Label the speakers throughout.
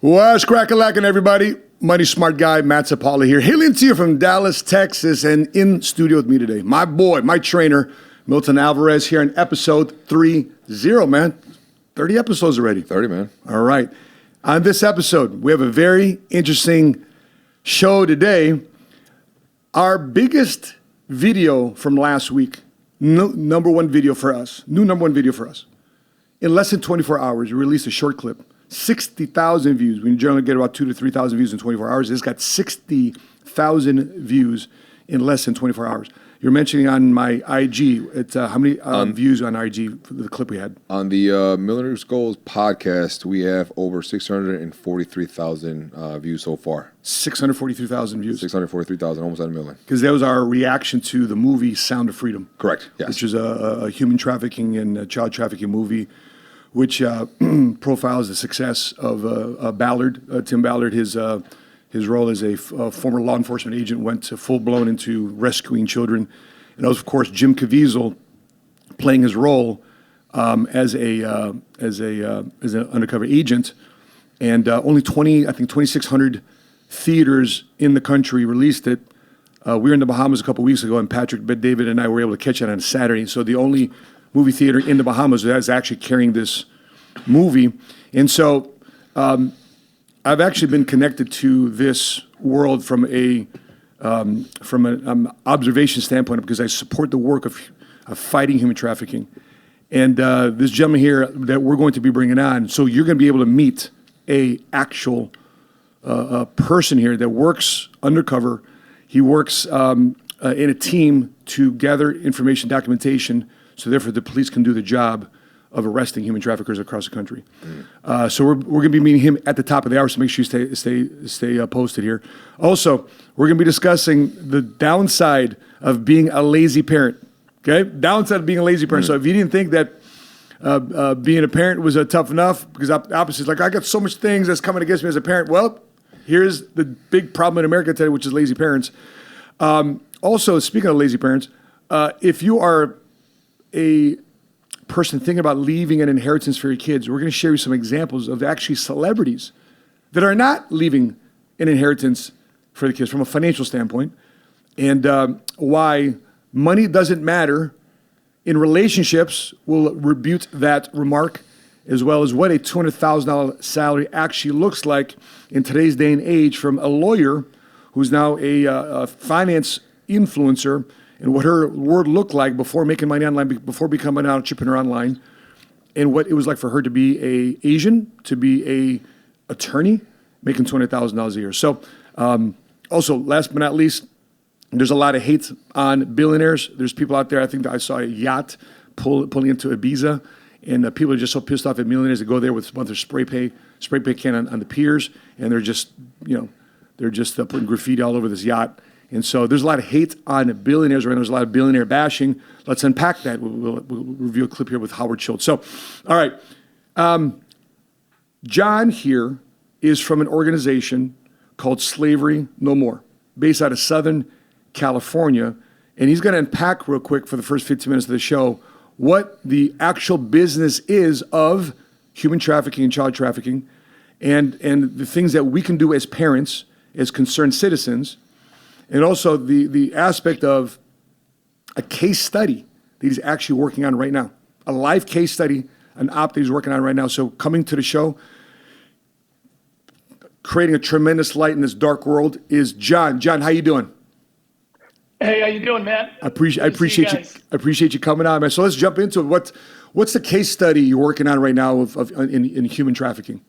Speaker 1: What's crack-a-lackin', everybody? Mighty smart guy, Matt Zapala here. Hailing to you from Dallas, Texas, and in studio with me today, my boy, my trainer, Milton Alvarez, here in episode 30, man. 30 episodes already.
Speaker 2: 30, man.
Speaker 1: All right. On this episode, we have a very interesting show today. Our biggest video from last week, number one video for us. In less than 24 hours, we released a short clip. 60,000 views. We generally get about 2,000 to 3,000 views in 24 hours. It's got 60,000 views in less than 24 hours. You're mentioning on my IG, it's how many views on IG for the clip we had?
Speaker 2: On the Millionaire Goals podcast, we have over 643,000 views so far.
Speaker 1: 643,000 views.
Speaker 2: 643,000, almost at a million.
Speaker 1: Because that was our reaction to the movie Sound of Freedom.
Speaker 2: Correct, yes.
Speaker 1: Which is a human trafficking and child trafficking movie, which profiles the success of Ballard, Tim Ballard. His role as a former law enforcement agent went to full-blown into rescuing children. And of course, Jim Caviezel playing his role as an undercover agent. And only 2,600 theaters in the country released it. We were in the Bahamas a couple weeks ago, and Patrick, David, and I were able to catch it on Saturday. So the only movie theater in the Bahamas that is actually carrying this movie. And so I've actually been connected to this world from an observation standpoint because I support the work of fighting human trafficking. And this gentleman here that we're going to be bringing on, so you're going to be able to meet a actual person here that works undercover. He works in a team to gather information, documentation, so therefore the police can do the job of arresting human traffickers across the country. So we're going to be meeting him at the top of the hour, so make sure you stay posted here. Also, we're going to be discussing the downside of being a lazy parent, okay? Downside of being a lazy parent. So if you didn't think that being a parent was tough enough, because opposite is like, I got so much things that's coming against me as a parent. Well, here's the big problem in America today, which is lazy parents. Also, speaking of lazy parents, if you are a person thinking about leaving an inheritance for your kids, we're going to share you some examples of actually celebrities that are not leaving an inheritance for the kids from a financial standpoint, and why money doesn't matter in relationships. We'll rebut that remark, as well as what a $200,000 salary actually looks like in today's day and age from a lawyer who's now a finance influencer, and what her world looked like before making money online, before becoming an entrepreneur online, and what it was like for her to be a Asian, to be a attorney, making $200,000 a year. So, also, last but not least, there's a lot of hate on billionaires. There's people out there, I think that I saw a yacht pulling into Ibiza, and people are just so pissed off at millionaires that go there with a bunch of spray paint can on the piers, and they're just putting graffiti all over this yacht. And so there's a lot of hate on billionaires right now. There's a lot of billionaire bashing. Let's unpack that. We'll review a clip here with Howard Schultz. So, all right. John here is from an organization called Slavery No More, based out of Southern California. And he's going to unpack real quick for the first 15 minutes of the show what the actual business is of human trafficking and child trafficking, and the things that we can do as parents, as concerned citizens, and also the aspect of a case study that he's actually working on right now, a live case study, an op that he's working on right now. So coming to the show, creating a tremendous light in this dark world is John. John, how you doing?
Speaker 3: Hey, how you doing, man?
Speaker 1: I appreciate you coming on, man. So let's jump into it. What's the case study you're working on right now in human trafficking?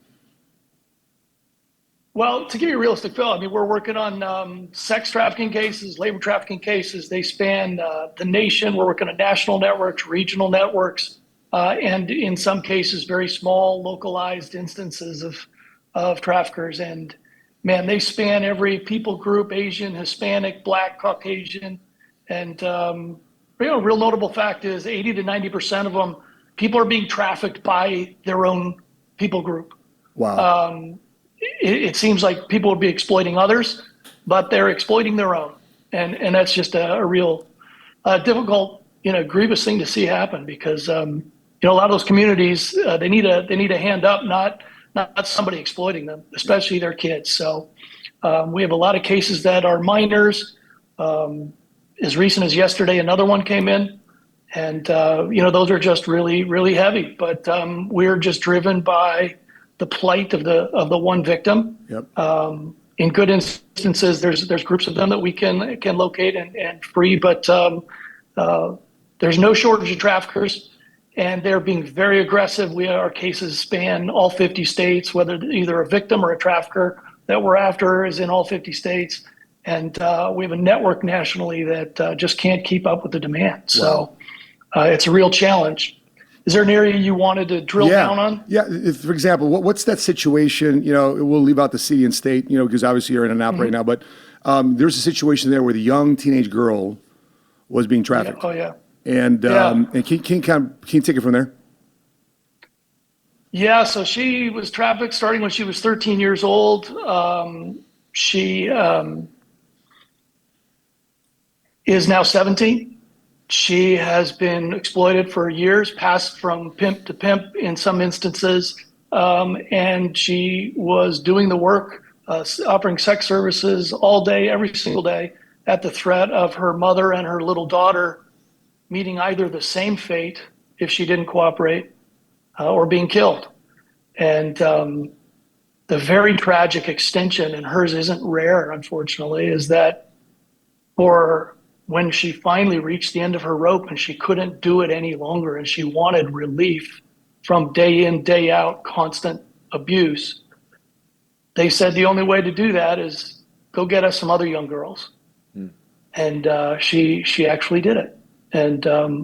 Speaker 3: Well, to give you a realistic feel, I mean, we're working on sex trafficking cases, labor trafficking cases. They span the nation. We're working on national networks, regional networks, and in some cases, very small, localized instances of traffickers. And man, they span every people group: Asian, Hispanic, Black, Caucasian. And real notable fact is 80 to 90% of them, people are being trafficked by their own people group.
Speaker 1: Wow.
Speaker 3: It seems like people would be exploiting others, but they're exploiting their own. And that's just a real difficult, grievous thing to see happen because, a lot of those communities, they need a hand up, not somebody exploiting them, especially their kids. So we have a lot of cases that are minors. As recent as yesterday, another one came in, and those are just really, really heavy. But we're just driven by the plight of the one victim.
Speaker 1: Yep.
Speaker 3: In good instances, there's groups of them that we can locate and free, but there's no shortage of traffickers, and they're being very aggressive. Our cases span all 50 states, whether either a victim or a trafficker that we're after is in all 50 states. And we have a network nationally that just can't keep up with the demand. So it's a real challenge. Is there an area you wanted to drill down on?
Speaker 1: Yeah. For example, what's that situation? We'll leave out the city and state, because obviously you're in an app right now. But there's a situation there where the young teenage girl was being trafficked.
Speaker 3: Yeah. Oh, yeah.
Speaker 1: And can you take it from there?
Speaker 3: Yeah. So she was trafficked starting when she was 13 years old. She is now 17. She has been exploited for years, passed from pimp to pimp in some instances, and she was doing the work, offering sex services all day, every single day, at the threat of her mother and her little daughter meeting either the same fate if she didn't cooperate or being killed. And the very tragic extension, and hers isn't rare, unfortunately, is that when she finally reached the end of her rope and she couldn't do it any longer and she wanted relief from day in, day out, constant abuse, they said the only way to do that is go get us some other young girls. And she actually did it and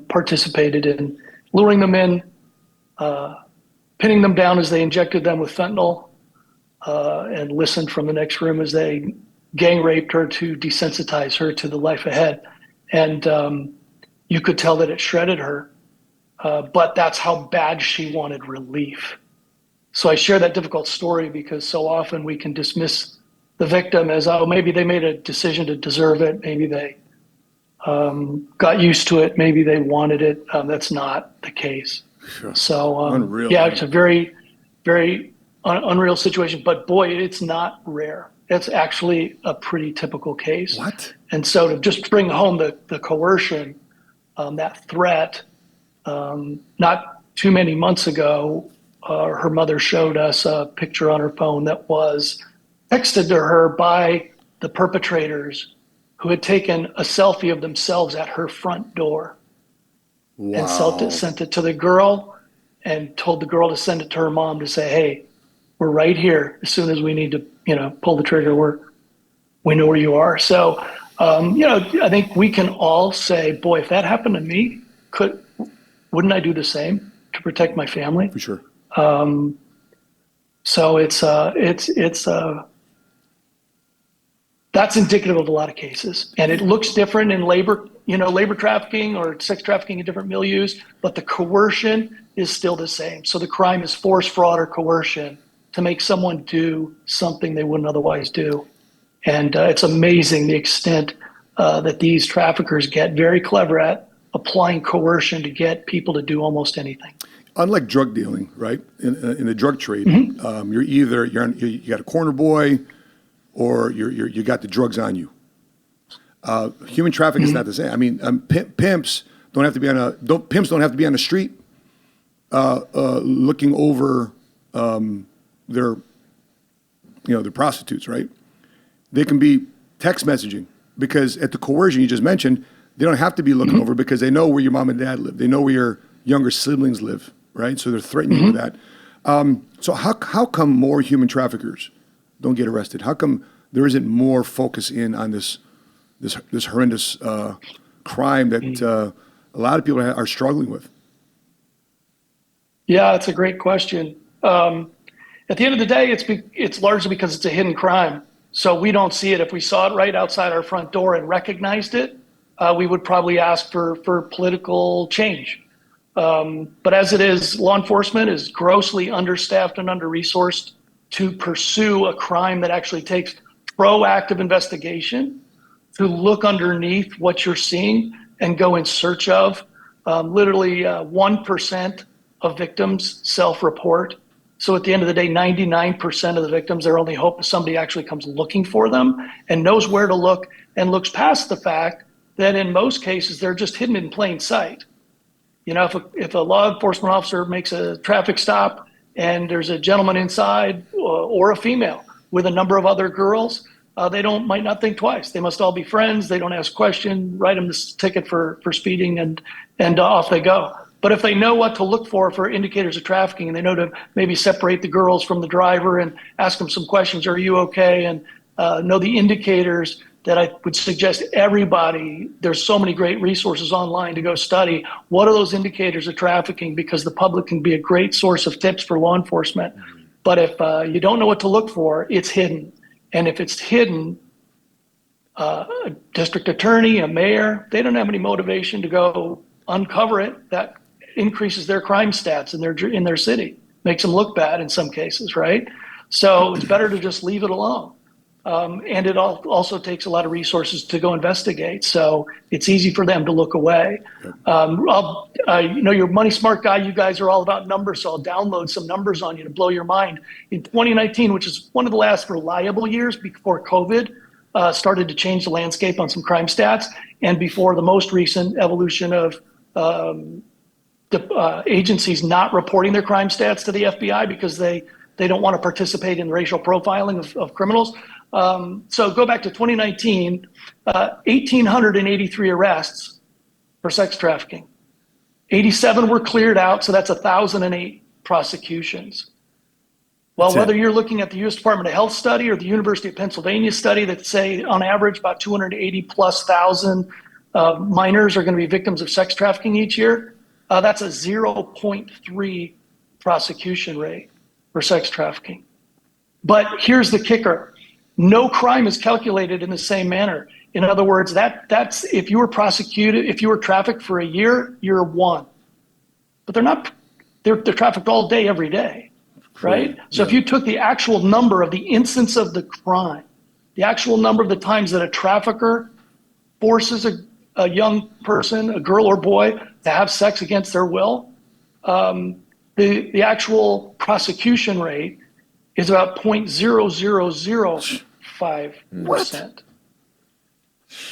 Speaker 3: participated in luring them in, pinning them down as they injected them with fentanyl, and listened from the next room as they gang raped her to desensitize her to the life ahead. And you could tell that it shredded her, but that's how bad she wanted relief. So I share that difficult story because so often we can dismiss the victim as, oh, maybe they made a decision to deserve it. Maybe they got used to it. Maybe they wanted it. That's not the case.
Speaker 1: Sure.
Speaker 3: So
Speaker 1: Unreal.
Speaker 3: Yeah, it's a very, very unreal situation, but boy, it's not rare. It's actually a pretty typical case.
Speaker 1: What?
Speaker 3: And so to just bring home the coercion, that threat, not too many months ago, her mother showed us a picture on her phone that was texted to her by the perpetrators who had taken a selfie of themselves at her front door.
Speaker 1: Wow.
Speaker 3: And sent it to the girl and told the girl to send it to her mom to say, hey, we're right here. As soon as we need to, pull the trigger, we know where you are. So, I think we can all say, boy, if that happened to me, wouldn't I do the same to protect my family?
Speaker 1: For sure.
Speaker 3: So that's indicative of a lot of cases, and it looks different in labor trafficking or sex trafficking in different milieus, but the coercion is still the same. So the crime is force, fraud, or coercion to make someone do something they wouldn't otherwise do. And it's amazing the extent that these traffickers get very clever at applying coercion to get people to do almost anything.
Speaker 1: Unlike drug dealing, right? In the drug trade, you're either you got a corner boy, or you got the drugs on you. Human trafficking is not the same. I mean, pimps don't have to be on the street looking over their prostitutes, right? They can be text messaging, because at the coercion you just mentioned, they don't have to be looking over because they know where your mom and dad live. They know where your younger siblings live, right? So they're threatening you with that. So how come more human traffickers don't get arrested? How come there isn't more focus in on this horrendous crime that a lot of people are struggling with?
Speaker 3: Yeah, it's a great question. At the end of the day, it's largely because it's a hidden crime. So we don't see it. If we saw it right outside our front door and recognized it, we would probably ask for political change. But as it is, law enforcement is grossly understaffed and under-resourced to pursue a crime that actually takes proactive investigation to look underneath what you're seeing and go in search of. Literally 1% of victims self-report. So at the end of the day, 99% of the victims, their only hope is somebody actually comes looking for them and knows where to look and looks past the fact that in most cases, they're just hidden in plain sight. You know, if a law enforcement officer makes a traffic stop and there's a gentleman inside or a female with a number of other girls, they might not think twice. They must all be friends. They don't ask questions, write them this ticket for speeding, and off they go. But if they know what to look for indicators of trafficking, and they know to maybe separate the girls from the driver and ask them some questions, are you okay? And know the indicators, that I would suggest everybody, there's so many great resources online to go study. What are those indicators of trafficking? Because the public can be a great source of tips for law enforcement. But if you don't know what to look for, it's hidden. And if it's hidden, a district attorney, a mayor, they don't have any motivation to go uncover it. That increases their crime stats in their city, makes them look bad in some cases, right? So it's better to just leave it alone. And it also takes a lot of resources to go investigate. So it's easy for them to look away. You're a money smart guy. You guys are all about numbers. So I'll download some numbers on you to blow your mind. In 2019, which is one of the last reliable years before COVID started to change the landscape on some crime stats, and before the most recent evolution of the agencies not reporting their crime stats to the FBI because they don't want to participate in racial profiling of criminals. So go back to 2019, 1,883 arrests for sex trafficking. 87 were cleared out, so that's 1,008 prosecutions. Well, whether you're looking at the U.S. Department of Health study or the University of Pennsylvania study that say on average about 280 plus thousand minors are going to be victims of sex trafficking each year, that's a 0.3 prosecution rate for sex trafficking. But here's the kicker. No crime is calculated in the same manner. In other words, that's if you were prosecuted, if you were trafficked for a year, you're one. But they're trafficked all day, every day, right? So if you took the actual number of the instance of the crime, the actual number of the times that a trafficker forces a young person, a girl or boy, to have sex against their will, the actual prosecution rate is about 0.0005%.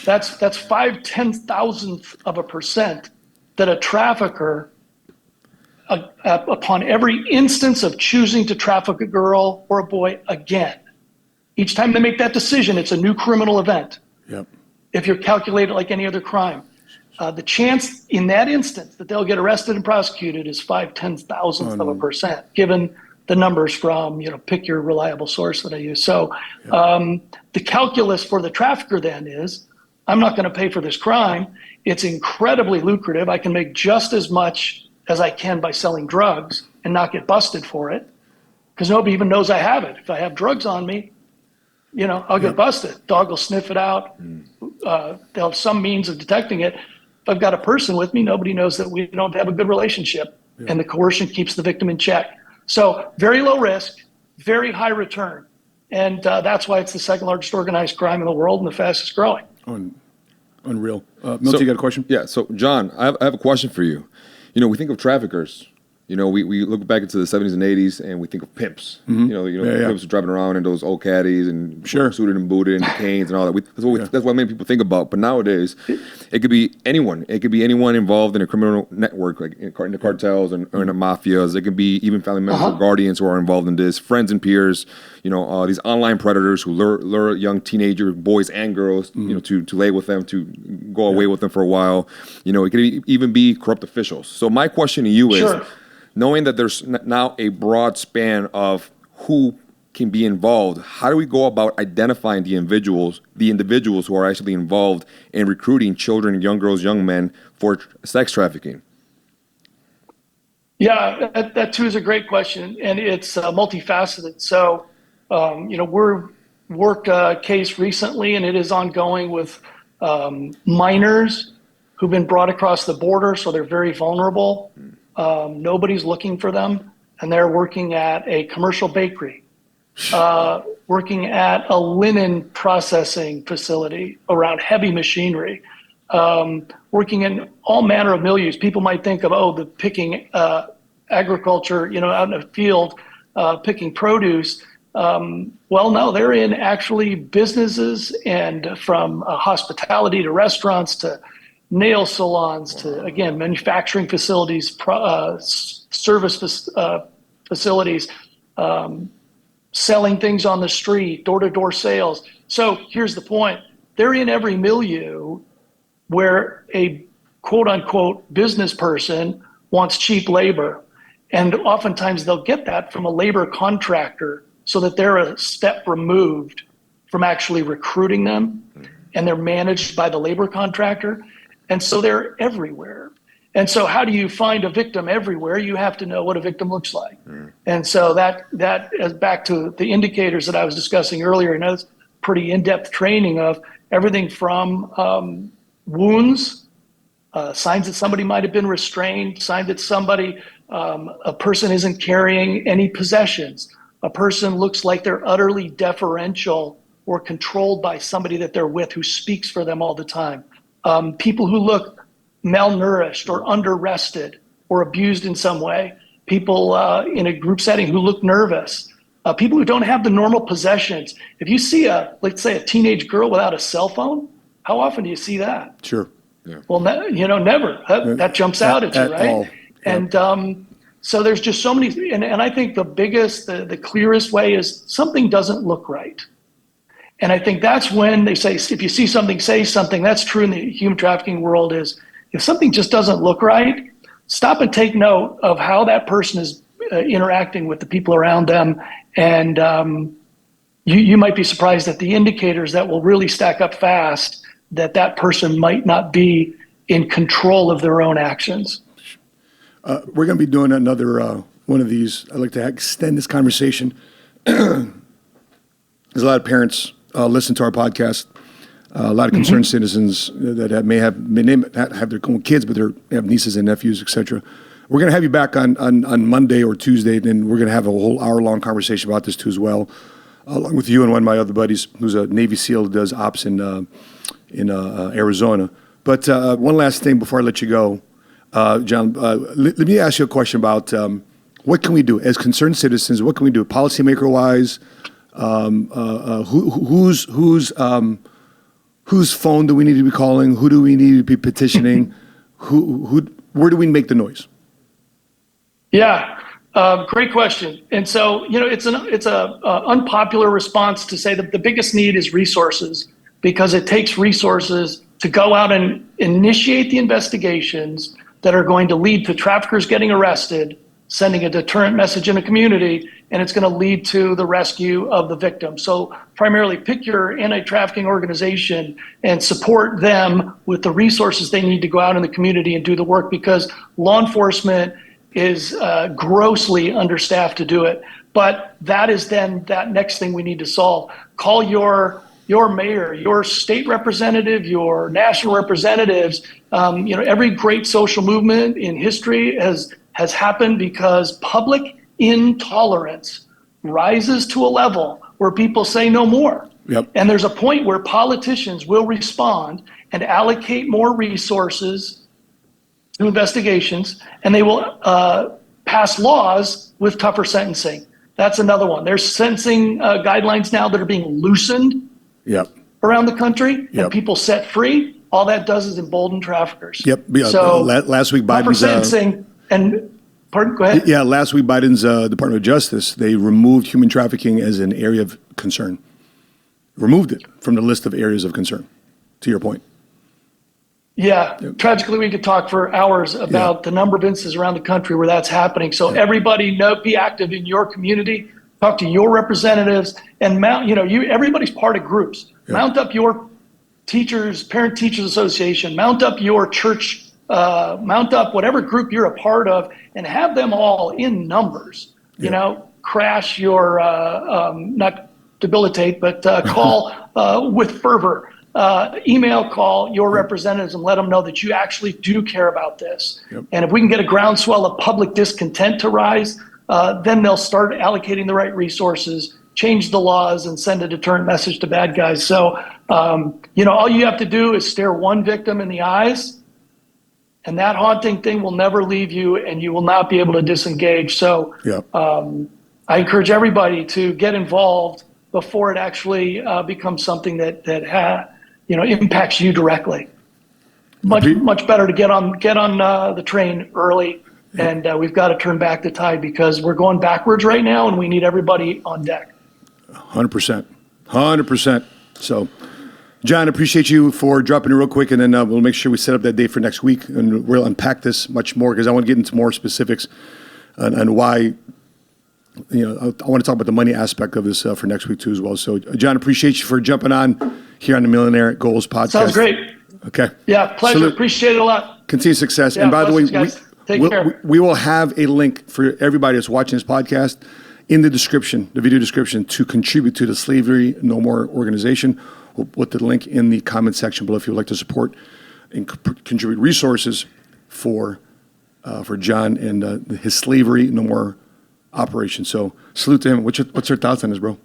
Speaker 3: That's 5/10,000th of a percent that a trafficker, upon every instance of choosing to traffic a girl or a boy again, each time they make that decision, it's a new criminal event.
Speaker 1: Yep.
Speaker 3: If you're calculated like any other crime, the chance in that instance that they'll get arrested and prosecuted is 5/10,000th of a percent, given the numbers from, pick your reliable source that I use. So the calculus for the trafficker then is, I'm not going to pay for this crime. It's incredibly lucrative. I can make just as much as I can by selling drugs and not get busted for it, because nobody even knows I have it. If I have drugs on me, I'll get busted. Dog will sniff it out. They'll have some means of detecting it. If I've got a person with me, nobody knows that we don't have a good relationship, and the coercion keeps the victim in check. So very low risk, very high return. And that's why it's the second largest organized crime in the world and the fastest growing.
Speaker 1: Unreal. Milton, you got a question?
Speaker 2: Yeah. So, John, I have a question for you. We think of traffickers. We look back into the 70s and 80s and we think of pimps.
Speaker 1: Mm-hmm.
Speaker 2: Pimps driving around in those old caddies and
Speaker 1: Sure.
Speaker 2: suited and booted and canes and all that. That's what many people think about. But nowadays, it could be anyone. It could be anyone involved in a criminal network, like in the cartels or in the mafias. It could be even family members or guardians who are involved in this, friends and peers. These online predators who lure young teenager boys and girls, to lay with them, to go away with them for a while. It could even be corrupt officials. So my question to you is, knowing that there's now a broad span of who can be involved, how do we go about identifying the individuals who are actually involved in recruiting children, young girls, young men for sex trafficking?
Speaker 3: Yeah, that too is a great question, and it's multifaceted. So, we're worked a case recently, and it is ongoing with minors who've been brought across the border, so they're very vulnerable. Nobody's looking for them, and they're working at a commercial bakery, working at a linen processing facility around heavy machinery, working in all manner of milieus. People might think of, the picking agriculture, out in a field, picking produce. Well, no, they're in actually businesses, and from hospitality to restaurants to nail salons to, again, manufacturing facilities, service facilities, selling things on the street, door-to-door sales. So here's the point. They're in every milieu where a quote-unquote business person wants cheap labor. And oftentimes they'll get that from a labor contractor so that they're a step removed from actually recruiting them, and they're managed by the labor contractor. And so they're everywhere. And so how do you find a victim everywhere? You have to know what a victim looks like. And so that is back to the indicators that I was discussing earlier, and that's pretty in-depth training of everything from wounds, signs that somebody might have been restrained, signs that a person isn't carrying any possessions, a person looks like they're utterly deferential or controlled by somebody that they're with who speaks for them all the time. People who look malnourished or under-rested or abused in some way, people in a group setting who look nervous, people who don't have the normal possessions. If you see let's say a teenage girl without a cell phone, how often do you see that?
Speaker 1: Sure.
Speaker 2: Yeah.
Speaker 3: Well, never. That jumps out at you, right?
Speaker 1: All. Yep.
Speaker 3: And so there's just so many, and I think the biggest, the clearest way is something doesn't look right. And I think that's when they say, if you see something, say something. That's true in the human trafficking world is, if something just doesn't look right, stop and take note of how that person is interacting with the people around them. And you might be surprised at the indicators that will really stack up fast that person might not be in control of their own actions.
Speaker 1: We're going to be doing another one of these. I'd like to extend this conversation. There's a lot of parents listen to our podcast. A lot of concerned citizens that may have their own kids, but they have nieces and nephews, etc. We're going to have you back on Monday or Tuesday, and then we're going to have a whole hour-long conversation about this too as well, along with you and one of my other buddies who's a Navy SEAL who does ops in Arizona. But one last thing before I let you go, John, let me ask you a question about what can we do as concerned citizens? What can we do policymaker-wise? Whose phone do we need to be calling? Who do we need to be petitioning? Where do we make the noise?
Speaker 3: Yeah, great question. And so, it's a unpopular response to say that the biggest need is resources, because it takes resources to go out and initiate the investigations that are going to lead to traffickers getting arrested, sending a deterrent message in a community, and it's going to lead to the rescue of the victim. So primarily pick your anti-trafficking organization and support them with the resources they need to go out in the community and do the work, because law enforcement is grossly understaffed to do it. But that is then that next thing we need to solve. Call your mayor, your state representative, your national representatives. Every great social movement in history has happened because public intolerance rises to a level where people say no more.
Speaker 1: Yep.
Speaker 3: And there's a point where politicians will respond and allocate more resources to investigations, and they will pass laws with tougher sentencing. That's another one. There's sentencing guidelines now that are being loosened around the country, and people set free. All that does is embolden traffickers.
Speaker 1: Yep. So last week, Biden's
Speaker 3: sentencing pardon, go ahead.
Speaker 1: Yeah, last week, Biden's Department of Justice, they removed human trafficking as an area of concern. Removed it from the list of areas of concern, to your point.
Speaker 3: Yeah, tragically, we could talk for hours about the number of instances around the country where that's happening. So everybody be active in your community, talk to your representatives, and everybody's part of groups. Yeah. Mount up your parent teachers association, mount up your church, mount up whatever group you're a part of, and have them all in numbers. Crash your, not debilitate, but call with fervor. Email, call your representatives and let them know that you actually do care about this. Yep. And if we can get a groundswell of public discontent to rise, then they'll start allocating the right resources, change the laws, and send a deterrent message to bad guys. So, all you have to do is stare one victim in the eyes, and that haunting thing will never leave you, and you will not be able to disengage. So I encourage everybody to get involved before it actually becomes something that impacts you directly. Much better to get on the train early, and we've got to turn back the tide because we're going backwards right now, and we need everybody on deck.
Speaker 1: 100%. 100%. So, John, appreciate you for dropping it real quick, and then we'll make sure we set up that date for next week, and we'll unpack this much more because I want to get into more specifics on why. I want to talk about the money aspect of this for next week too as well. So, John, appreciate you for jumping on here on the Millionaire Goals podcast.
Speaker 3: Sounds great.
Speaker 1: Okay.
Speaker 3: Yeah, pleasure.
Speaker 1: Salute.
Speaker 3: Appreciate it a lot.
Speaker 1: Continued success.
Speaker 3: Yeah,
Speaker 1: and by the way,
Speaker 3: guys. Take care.
Speaker 1: we will have a link for everybody that's watching this podcast in the description, the video description, to contribute to the Slavery No More organization. We'll put the link in the comment section below if you would like to support and contribute resources for John and his Slavery No More operation. So salute to him. What's your thoughts on this, bro?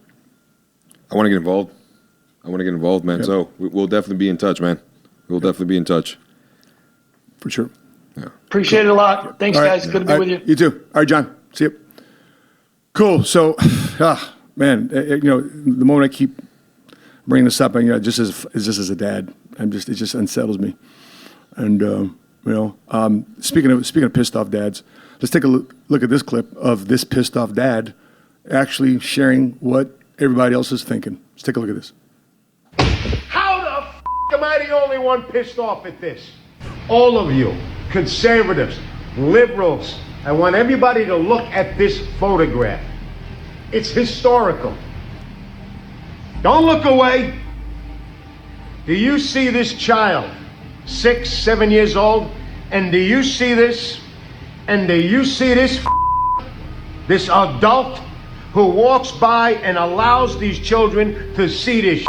Speaker 2: I want to get involved, man. Yep. So we'll definitely be in touch, man. We'll definitely be in touch.
Speaker 1: For sure.
Speaker 2: Yeah.
Speaker 3: Appreciate it a lot. Thanks, guys. Good to be with you.
Speaker 1: You too. All right, John. See you. Cool. So, man, the moment I keep bringing this up, just as a dad, it just unsettles me. And speaking of pissed off dads, let's take a look at this clip of this pissed off dad actually sharing what everybody else is thinking. Let's take a look at this.
Speaker 4: How the f*** am I the only one pissed off at this? All of you, conservatives, liberals, I want everybody to look at this photograph. It's historical. Don't look away. Do you see this child, 6, 7 years old? And do you see this? And do you see this this adult who walks by and allows these children to see this?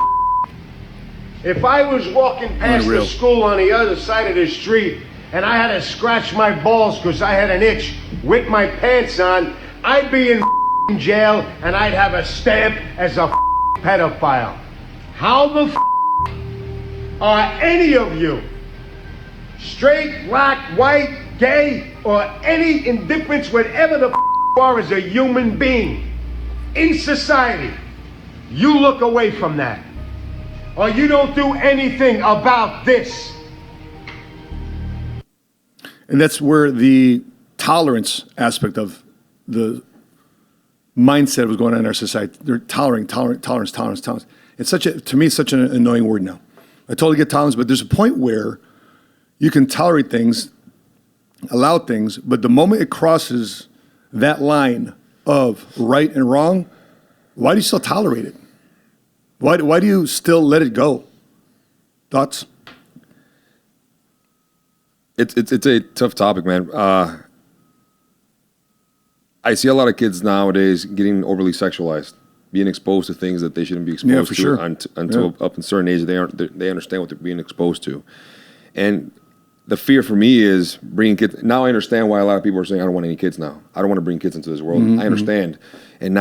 Speaker 4: If I was walking past the school on the other side of the street and I had to scratch my balls because I had an itch with my pants on, I'd be in jail and I'd have a stamp as a pedophile. How the are any of you, straight, black, white, gay, or any indifference, whatever the you are as a human being in society, you look away from that, or you don't do anything about this.
Speaker 1: And that's where the tolerance aspect of the mindset was going on in our society. They're tolerance. It's to me, it's such an annoying word now. I totally get tolerance, but there's a point where you can tolerate things, allow things, but the moment it crosses that line of right and wrong, why do you still tolerate it? Why do you still let it go? Thoughts?
Speaker 2: It's a tough topic, man. I see a lot of kids nowadays getting overly sexualized, being exposed to things that they shouldn't be exposed to
Speaker 1: sure.
Speaker 2: until up in a certain age they understand what they're being exposed to. And the fear for me is bringing kids. Now I understand why a lot of people are saying, I don't want any kids now. I don't want to bring kids into this world. I understand. And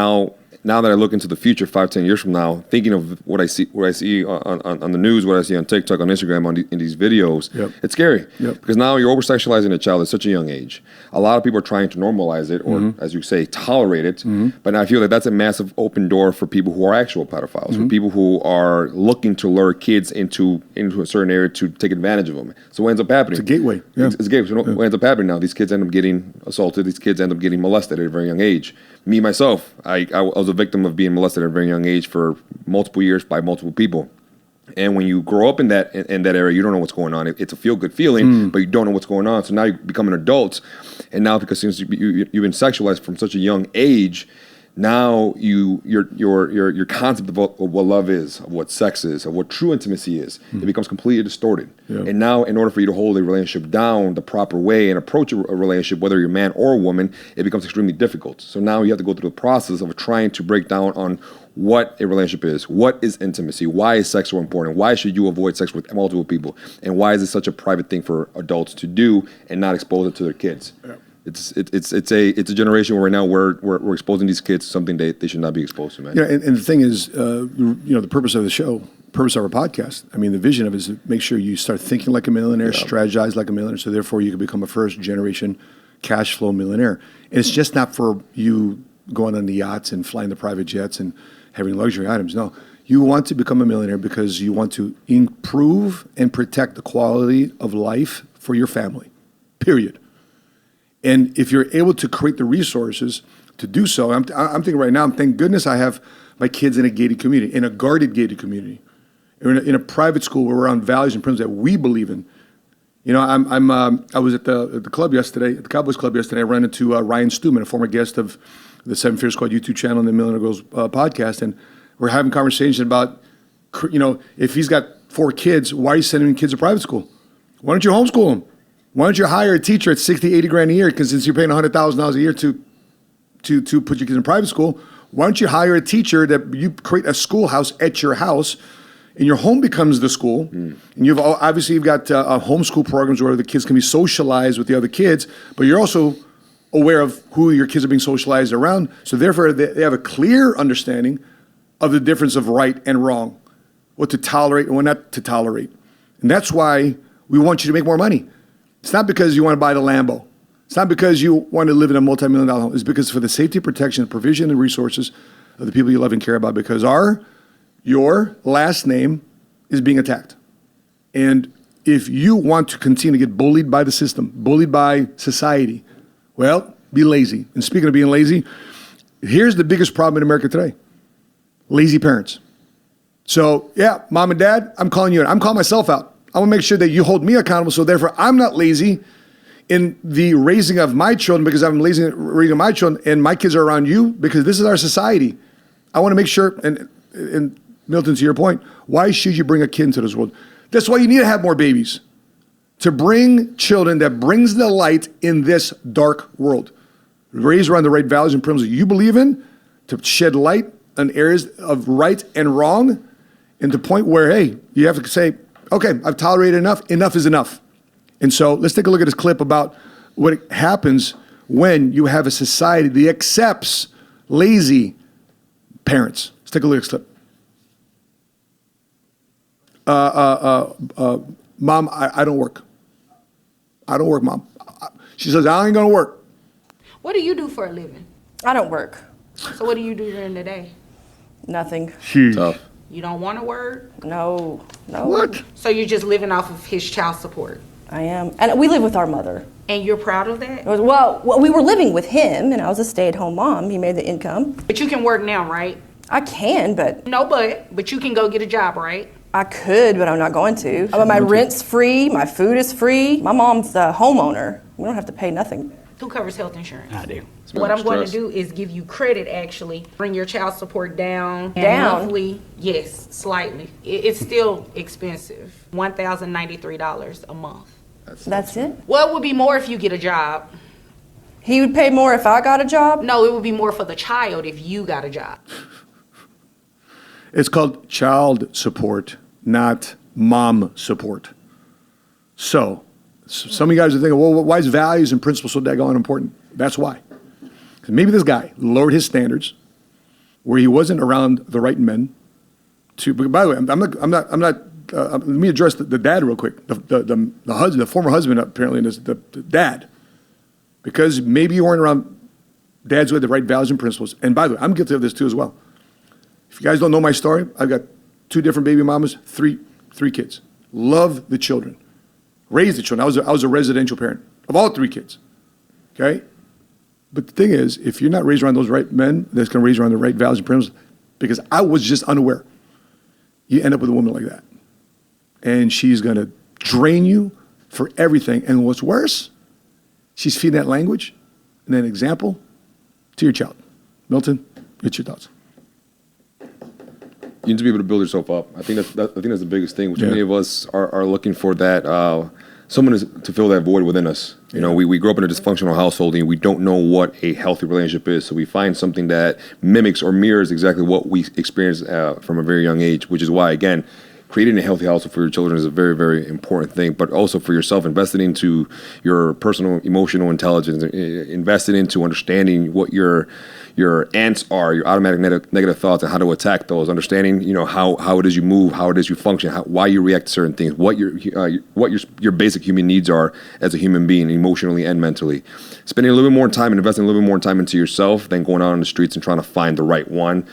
Speaker 2: now that I look into the future, 5-10 years from now, thinking of what I see on the news, what I see on TikTok, on Instagram, in these videos, it's scary. Because now you're over-sexualizing a child at such a young age. A lot of people are trying to normalize it, or as you say, tolerate it. But I feel like that's a massive open door for people who are actual pedophiles, for people who are looking to lure kids into a certain area to take advantage of them. So what ends up happening?
Speaker 1: It's a gateway.
Speaker 2: It's a gateway. So what ends up happening now? These kids end up getting assaulted. These kids end up getting molested at a very young age. Me, myself, I was a victim of being molested at a very young age for multiple years by multiple people. And when you grow up in that area, you don't know what's going on. It's a feel-good feeling, but you don't know what's going on. So now you become an adult, and now because since you've been sexualized from such a young age, now your concept of what love is, of what sex is, of what true intimacy is, it becomes completely distorted. And now, in order for you to hold a relationship down the proper way and approach a relationship, whether you're a man or a woman, it becomes extremely difficult. So now you have to go through the process of trying to break down on what a relationship is, what is intimacy, why is sex so important, why should you avoid sex with multiple people, and why is it such a private thing for adults to do and not expose it to their kids. It's a generation where right now we're exposing these kids to something they should not be exposed to, man.
Speaker 1: Yeah, and the thing is, the purpose of the show, purpose of our podcast, I mean, the vision of it is to make sure you start thinking like a millionaire, strategize like a millionaire, so therefore you can become a first generation cash flow millionaire. And it's just not for you going on the yachts and flying the private jets and having luxury items. No, you want to become a millionaire because you want to improve and protect the quality of life for your family, period. And if you're able to create the resources to do so, I'm thinking right now, thank goodness I have my kids in a gated community, in a guarded gated community, or in a private school where we're around values and principles that we believe in. You know, I was at the club yesterday, at the Cowboys Club yesterday. I ran into Ryan Stewman, a former guest of the Seven Figure Squad YouTube channel and the Millionaire Girls podcast, and we're having conversation about, you know, if he's got 4 kids, why are you sending kids to private school? Why don't you homeschool them? Why don't you hire a teacher at 60, 80 grand a year? Because since you're paying $100,000 a year to put your kids in private school, why don't you hire a teacher that you create a schoolhouse at your house? And your home becomes the school, and you've got homeschool programs where the kids can be socialized with the other kids, but you're also aware of who your kids are being socialized around. So therefore, they have a clear understanding of the difference of right and wrong, what to tolerate and what not to tolerate. And that's why we want you to make more money. It's not because you want to buy the Lambo. It's not because you want to live in a multi-million-dollar home. It's because for the safety, protection, provision, and resources of the people you love and care about, because your last name is being attacked. And if you want to continue to get bullied by the system, bullied by society, well, be lazy. And speaking of being lazy, here's the biggest problem in America today. Lazy parents. So, yeah, mom and dad, I'm calling you out. I'm calling myself out. I want to make sure that you hold me accountable, so therefore I'm not lazy in the raising of my children, because I'm lazy in raising my children, and my kids are around you, because this is our society. I want to make sure, and Milton, to your point, why should you bring a kid into this world? That's why you need to have more babies. To bring children that brings the light in this dark world. Raised around the right values and principles that you believe in, to shed light on areas of right and wrong, and to the point where, hey, you have to say, okay, I've tolerated enough. Enough is enough. And so let's take a look at this clip about what happens when you have a society that accepts lazy parents. Let's take a look at this clip. Mom, I don't work. I don't work, Mom. She says, I ain't gonna work.
Speaker 5: What do you do for a living?
Speaker 6: I don't work.
Speaker 5: So what do you do during the day?
Speaker 6: Nothing.
Speaker 2: Tough.
Speaker 5: You don't want to work?
Speaker 6: No.
Speaker 1: What?
Speaker 5: So you're just living off of his child support?
Speaker 6: I am. And we live with our mother.
Speaker 5: And you're proud of that?
Speaker 6: Well, we were living with him, and I was a stay-at-home mom. He made the income.
Speaker 5: But you can work now, right?
Speaker 6: I can, but...
Speaker 5: No, but you can go get a job, right?
Speaker 6: I could, but I'm not going to. My rent's free, my food is free. My mom's the homeowner. We don't have to pay nothing.
Speaker 5: Who covers health insurance?
Speaker 7: I do.
Speaker 5: What I'm going to do is give you credit, actually. Bring your child support down. And
Speaker 6: Down?
Speaker 5: monthly, yes, slightly. It's still expensive. $1,093 a month.
Speaker 6: That's it?
Speaker 5: Well, it would be more if you get a job.
Speaker 6: He would pay more if I got a job?
Speaker 5: No, it would be more for the child if you got a job.
Speaker 1: It's called child support, not mom support. So, some of you guys are thinking, well, why is values and principles so daggone important? That's why. 'Cause maybe this guy lowered his standards where he wasn't around the right men. But by the way, I'm not. Let me address the dad real quick. The husband, the former husband, apparently, and the dad, because maybe you weren't around dads who had the right values and principles. And by the way, I'm guilty of this too as well. If you guys don't know my story, I've got 2 different baby mamas, three kids. Love the children, raised the children. I was a residential parent of all 3 kids. Okay, but the thing is, if you're not raised around those right men, that's going to raise around the right values and principles. Because I was just unaware. You end up with a woman like that, and she's going to drain you for everything. And what's worse, she's feeding that language and that example to your child. Milton, what's your thoughts?
Speaker 2: You need to be able to build yourself up. I think that's the biggest thing. Which
Speaker 1: Yeah.
Speaker 2: many of us are looking for that someone to fill that void within us. You know, we grew up in a dysfunctional household and we don't know what a healthy relationship is. So we find something that mimics or mirrors exactly what we experience from a very young age. Which is why, again, creating a healthy household for your children is a very, very important thing, but also for yourself, investing into your personal emotional intelligence, investing into understanding what your ants are, your automatic negative thoughts, and how to attack those, understanding, how it is you move, how it is you function, why you react to certain things, what your basic human needs are as a human being, emotionally and mentally. Spending a little bit more time and investing a little bit more time into yourself than going out on the streets and trying to find the right one.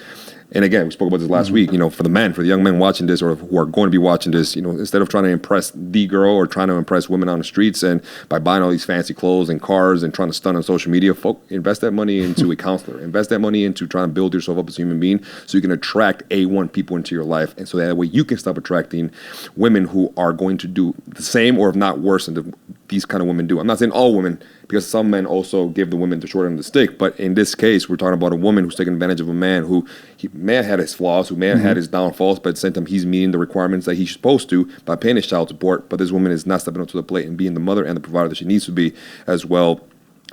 Speaker 2: And again, we spoke about this last week, for the young men watching this or who are going to be watching this, instead of trying to impress the girl or trying to impress women on the streets and by buying all these fancy clothes and cars and trying to stun on social media, invest that money into a counselor. Invest that money into trying to build yourself up as a human being so you can attract A1 people into your life. And so that way you can stop attracting women who are going to do the same or if not worse than these kind of women do. I'm not saying all women, because some men also give the women the short end of the stick. But in this case, we're talking about a woman who's taking advantage of a man who he may have had his flaws, who may have had his downfalls, but at the same time, he's meeting the requirements that he's supposed to by paying his child support. But this woman is not stepping up to the plate and being the mother and the provider that she needs to be, as well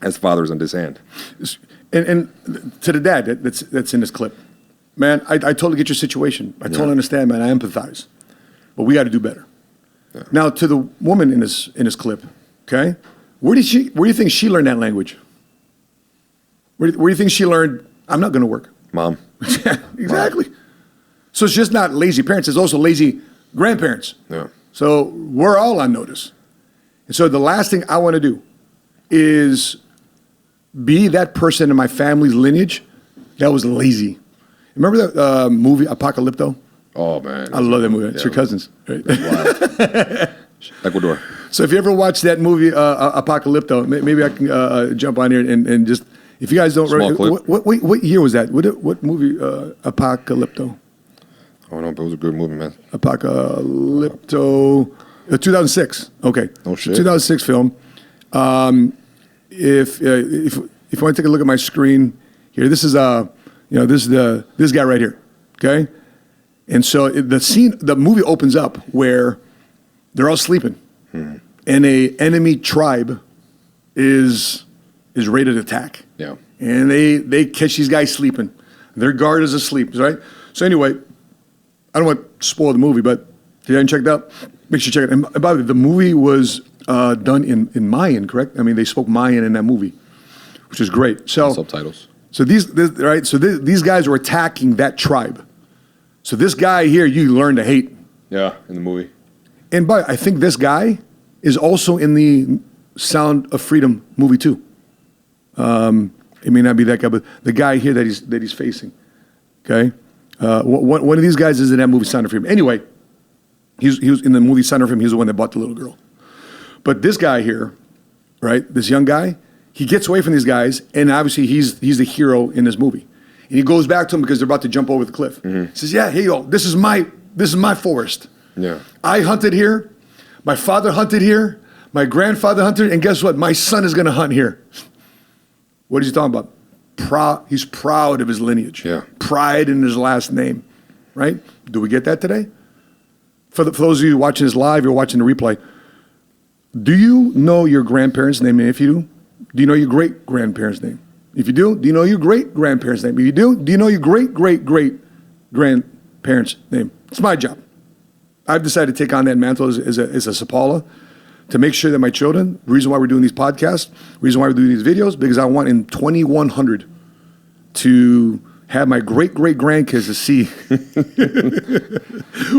Speaker 2: as fathers on this hand.
Speaker 1: And to the dad that's in this clip, man, I totally get your situation. I totally understand, man. I empathize. But we got to do better. Yeah. Now, to the woman in this clip, okay? Where do you think she learned that language? Where do you think she learned, I'm not going to work?
Speaker 2: Mom.
Speaker 1: Yeah, exactly. Mom. So it's just not lazy parents, it's also lazy grandparents.
Speaker 2: Yeah.
Speaker 1: So we're all on notice. And so the last thing I want to do is be that person in my family's lineage that was lazy. Remember that movie Apocalypto?
Speaker 2: Oh, man.
Speaker 1: I love that movie. It's your cousins, right?
Speaker 2: Ecuador.
Speaker 1: So if you ever watch that movie, Apocalypto, maybe I can jump on here and just, if you guys don't remember, what year was that? What movie, Apocalypto?
Speaker 2: Oh, no, but it was a good movie, man.
Speaker 1: Apocalypto, 2006. Okay.
Speaker 2: Oh, shit.
Speaker 1: 2006 film. If you want to take a look at my screen here, this is this guy right here. Okay. And so the movie opens up where they're all sleeping, and a enemy tribe is ready to attack.
Speaker 2: Yeah.
Speaker 1: And they catch these guys sleeping. Their guard is asleep, right? So anyway, I don't want to spoil the movie, but if you haven't checked it out, make sure you check it. And by the way, the movie was done in Mayan, correct? I mean, they spoke Mayan in that movie, which is great. So
Speaker 2: subtitles.
Speaker 1: So these guys were attacking that tribe. So this guy here, you learn to hate.
Speaker 2: Yeah, in the movie.
Speaker 1: And I think this guy is also in the Sound of Freedom movie too. It may not be that guy, but the guy here that he's facing. Okay, one of these guys is in that movie Sound of Freedom. Anyway, he was in the movie Sound of Freedom. He was the one that bought the little girl. But this guy here, right, this young guy, he gets away from these guys, and obviously he's the hero in this movie. And he goes back to them because they're about to jump over the cliff. Mm-hmm. He says, "Yeah, here you go. This is my forest.
Speaker 2: Yeah, I
Speaker 1: hunted here. My father hunted here. My grandfather hunted, and guess what? My son is going to hunt here." What is he talking about? He's proud of his lineage.
Speaker 2: Yeah,
Speaker 1: pride in his last name. Right? Do we get that today? For those of you watching this live, you're watching the replay. Do you know your grandparents' name? And if you do you know your great grandparents' name? If you do you know your great grandparents' name? If you do you know your great grandparents' name? It's my job. I've decided to take on that mantle as a Sapala to make sure that my children, the reason why we're doing these podcasts, the reason why we're doing these videos, because I want in 2100 to have my great-great-grandkids to see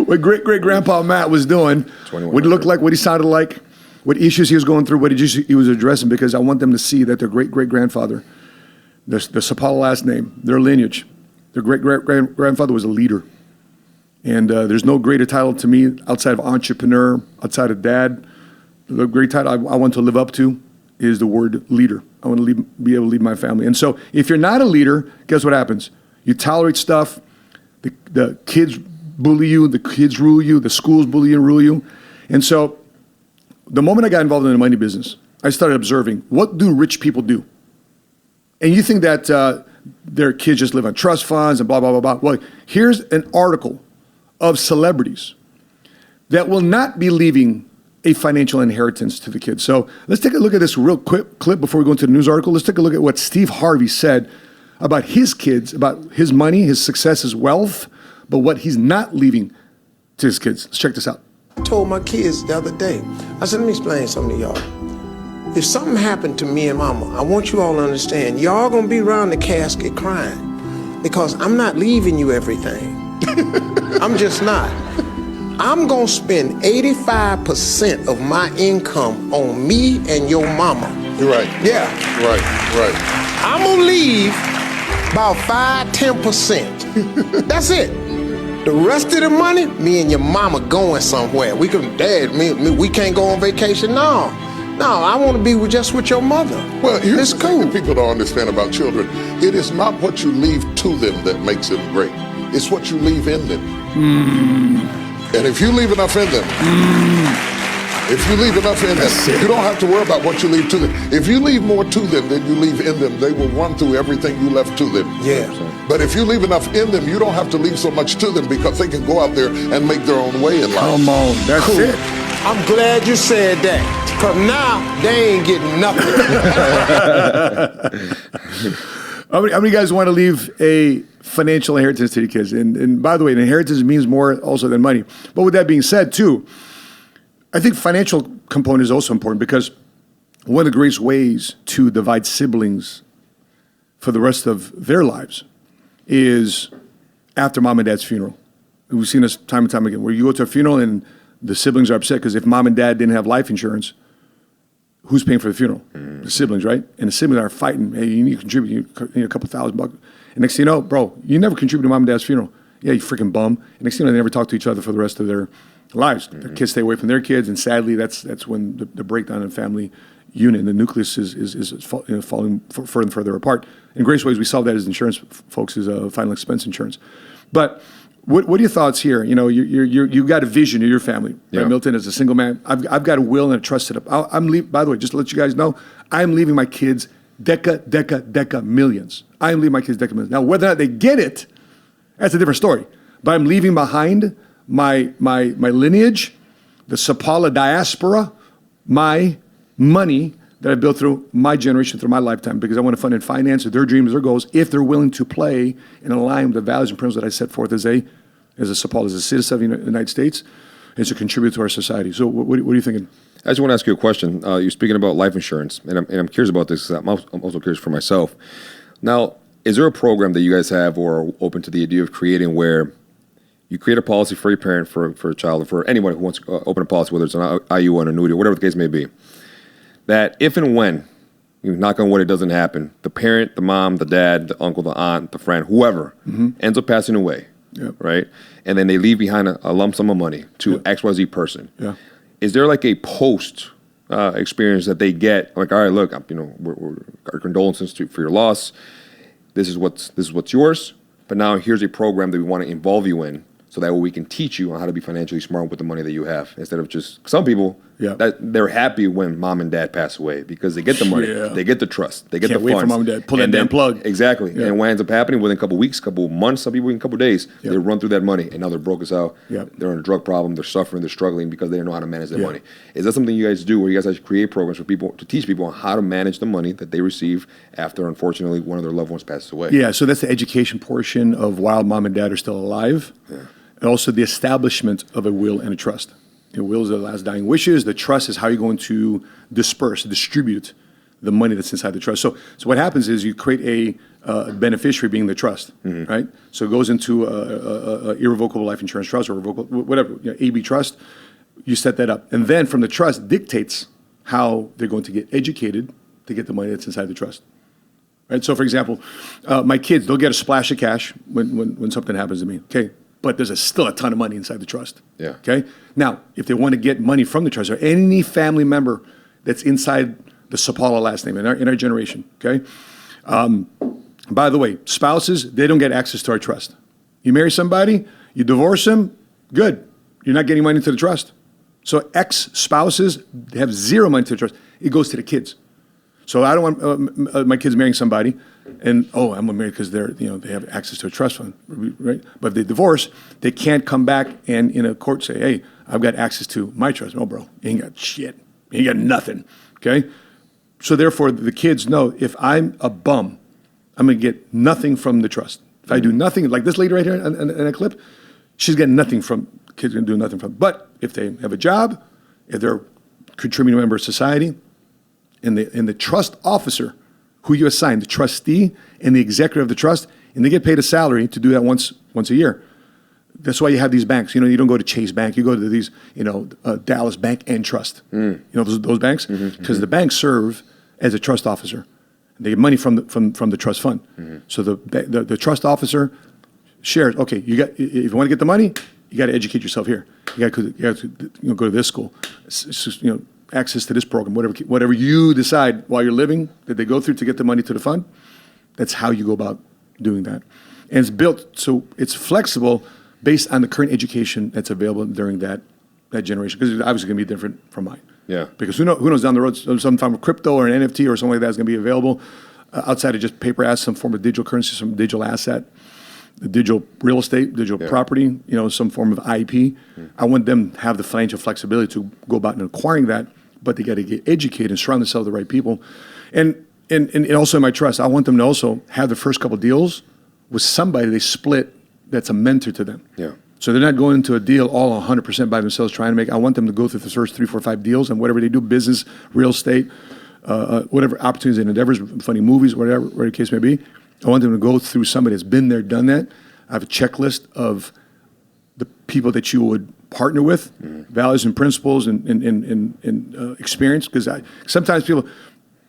Speaker 1: what great-great-grandpa Matt was doing, what he looked like, what he sounded like, what issues he was going through, what he was addressing, because I want them to see that their great-great-grandfather, the Sapala last name, their lineage, their great-great-grandfather was a leader. And there's no greater title to me outside of entrepreneur, outside of dad. The great title I want to live up to is the word leader. I want to be able to lead my family. And so if you're not a leader, guess what happens? You tolerate stuff. The kids bully you. The kids rule you. The schools bully and rule you. And so the moment I got involved in the money business, I started observing, what do rich people do? And you think that their kids just live on trust funds and blah, blah, blah, blah. Well, here's an article of celebrities that will not be leaving a financial inheritance to the kids. So let's take a look at this real quick clip before we go into the news article. Let's take a look at what Steve Harvey said about his kids, about his money, his success, his wealth, but what he's not leaving to his kids. Let's check this out.
Speaker 7: I told my kids the other day, I said, let me explain something to y'all. If something happened to me and mama, I want you all to understand, y'all gonna be around the casket crying because I'm not leaving you everything. I'm just not. I'm gonna spend 85% of my income on me and your mama.
Speaker 8: You're right.
Speaker 7: Yeah.
Speaker 8: Right.
Speaker 7: I'm gonna leave about 5-10%. That's it. The rest of the money, me and your mama going somewhere. We can, Dad, we can't go on vacation. No, I want to be just with your mother.
Speaker 8: Well, here's
Speaker 7: it's
Speaker 8: the
Speaker 7: cool.
Speaker 8: thing that people don't understand about children. It is not what you leave to them that makes them great. It's what you leave in them. And if you leave enough in them, you don't have to worry about what you leave to them. If you leave more to them than you leave in them, they will run through everything you left to them.
Speaker 7: Yeah.
Speaker 8: But if you leave enough in them, you don't have to leave so much to them because they can go out there and make their own way in life.
Speaker 1: Come on, that's
Speaker 7: Cool.
Speaker 1: it.
Speaker 7: I'm glad you said that. Because now they ain't getting nothing.
Speaker 1: How many of you guys want to leave a financial inheritance to your kids? And by the way, an inheritance means more also than money. But with that being said, too, I think financial component is also important because one of the greatest ways to divide siblings for the rest of their lives is after mom and dad's funeral. We've seen this time and time again, where you go to a funeral and the siblings are upset because if mom and dad didn't have life insurance, who's paying for the funeral? The siblings, right? And the siblings are fighting. Hey, you need to contribute. You need a couple $1,000. And next thing you know, bro, you never contributed to mom and dad's funeral. Yeah, you freaking bum. And next thing you know, they never talk to each other for the rest of their lives. The kids stay away from their kids, and sadly, that's when the breakdown in family unit and the nucleus is falling further and further apart. In greatest ways, we solve that as insurance folks, is final expense insurance. But what are your thoughts here? You know, you got a vision of your family. Right? Milton, as a single man, I've got a will and a trust set up. I'm leaving. By the way, just to let you guys know, I'm leaving my kids deca millions. I am leaving my kids deca millions. Now, whether or not they get it, that's a different story. But I'm leaving behind my lineage, the Sapala diaspora, my money that I built through my generation, through my lifetime, because I want to fund and finance their dreams, their goals, if they're willing to play and align with the values and principles that I set forth as a Sapala, as a citizen of the United States, and to contribute to our society. So what are you thinking?
Speaker 2: I just want to ask you a question. You're speaking about life insurance, and I'm curious about this because I'm also curious for myself. Now, is there a program that you guys have or are open to the idea of creating where you create a policy for your parent, for a child, or for anyone who wants to open a policy, whether it's an IU, an annuity, or whatever the case may be, that if and when, you knock on wood, it doesn't happen, the parent, the mom, the dad, the uncle, the aunt, the friend, whoever ends up passing away, right? And then they leave behind a lump sum of money to XYZ person. Yeah. Is there like a post experience that they get, like, all right, look, we're our condolences for your loss. This is what's yours. But now here's a program that we want to involve you in, so that way we can teach you on how to be financially smart with the money that you have, instead of just some people that they're happy when mom and dad pass away because they get the money, they get the trust, they get
Speaker 1: Can't
Speaker 2: the
Speaker 1: wait
Speaker 2: funds.
Speaker 1: for mom and dad. Pull that damn plug.
Speaker 2: Exactly. And what ends up happening within a couple of weeks, couple of months, some people in a couple of days, they run through that money and now they're broke as hell. They're in a drug problem, they're suffering, they're struggling because they don't know how to manage their money. Is that something you guys do, where you guys actually create programs for people to teach people how to manage the money that they receive after, unfortunately, one of their loved ones passes away?
Speaker 1: Yeah, so that's the education portion of while mom and dad are still alive. And also the establishment of a will and a trust. The will is the last dying wishes. The trust is how you're going to distribute the money that's inside the trust. So what happens is you create a beneficiary being the trust, right? So it goes into a irrevocable life insurance trust or revocable, whatever, AB trust. You set that up. And then from the trust dictates how they're going to get educated to get the money that's inside the trust. Right? So for example, my kids, they'll get a splash of cash when something happens to me, okay? But there's still a ton of money inside the trust. Yeah. Okay. Now, if they want to get money from the trust, or any family member that's inside the Sapala last name in our generation, okay. By the way, spouses, they don't get access to our trust. You marry somebody, you divorce them, good. You're not getting money into the trust. So ex-spouses have zero money to the trust. It goes to the kids. So I don't want my kids marrying somebody, and I'm gonna marry because they have access to a trust fund, right? But if they divorce, they can't come back and in a court say, "Hey, I've got access to my trust." No, bro, you ain't got shit. You ain't got nothing. Okay. So therefore, the kids know if I'm a bum, I'm gonna get nothing from the trust. If I do nothing, like this lady right here in a clip, she's getting nothing from kids are going to do nothing from it. But if they have a job, if they're a contributing member of society, and the trust officer who you assign, the trustee and the executive of the trust, and they get paid a salary to do that once a year. That's why you have these banks. You don't go to Chase Bank. You go to these, Dallas Bank and Trust. Those banks, because the banks serve as a trust officer. They get money from the trust fund. So the trust officer shares. Okay, if you want to get the money, you got to educate yourself here. You got to go to this school. It's just, access to this program, whatever you decide while you're living that they go through to get the money to the fund. That's how you go about doing that, and it's built so it's flexible based on the current education that's available during that generation, because it's obviously going to be different from mine.
Speaker 2: Yeah. Because
Speaker 1: who knows down the road, some form of crypto or an NFT or something like that is going to be available outside of just paper assets, some form of digital currency, some digital asset, digital real estate, digital property, some form of IP. I want them to have the financial flexibility to go about and acquiring that, but they got to get educated and surround themselves with the right people. And also in my trust, I want them to also have the first couple deals with somebody they split that's a mentor to them.
Speaker 2: Yeah.
Speaker 1: So they're not going into a deal all 100% by themselves trying to make. I want them to go through the first 3, 4, 5 deals and whatever they do, business, real estate, whatever opportunities and endeavors, funny movies, whatever the case may be. I want them to go through somebody that's been there, done that. I have a checklist of the people that you would partner with, values and principles and experience. Because sometimes people,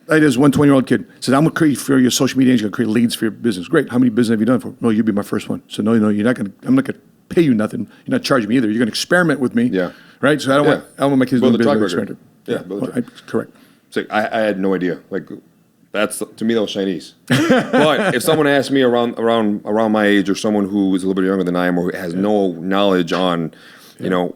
Speaker 1: like this 120-year-old kid says, I'm going to create for your social media, and you're going to create leads for your business. Great. How many business have you done for? No, you'll be my first one. So no, you're not going to, I'm not going to pay you nothing. You're not charging me either. You're going to experiment with me.
Speaker 2: Yeah.
Speaker 1: Right? So I don't want my kids doing business experiment.
Speaker 2: Yeah.
Speaker 1: Correct.
Speaker 2: So I had no idea. Like, that's, to me, that was Chinese. But if someone asked me around my age, or someone who is a little bit younger than I am, or who has no knowledge on,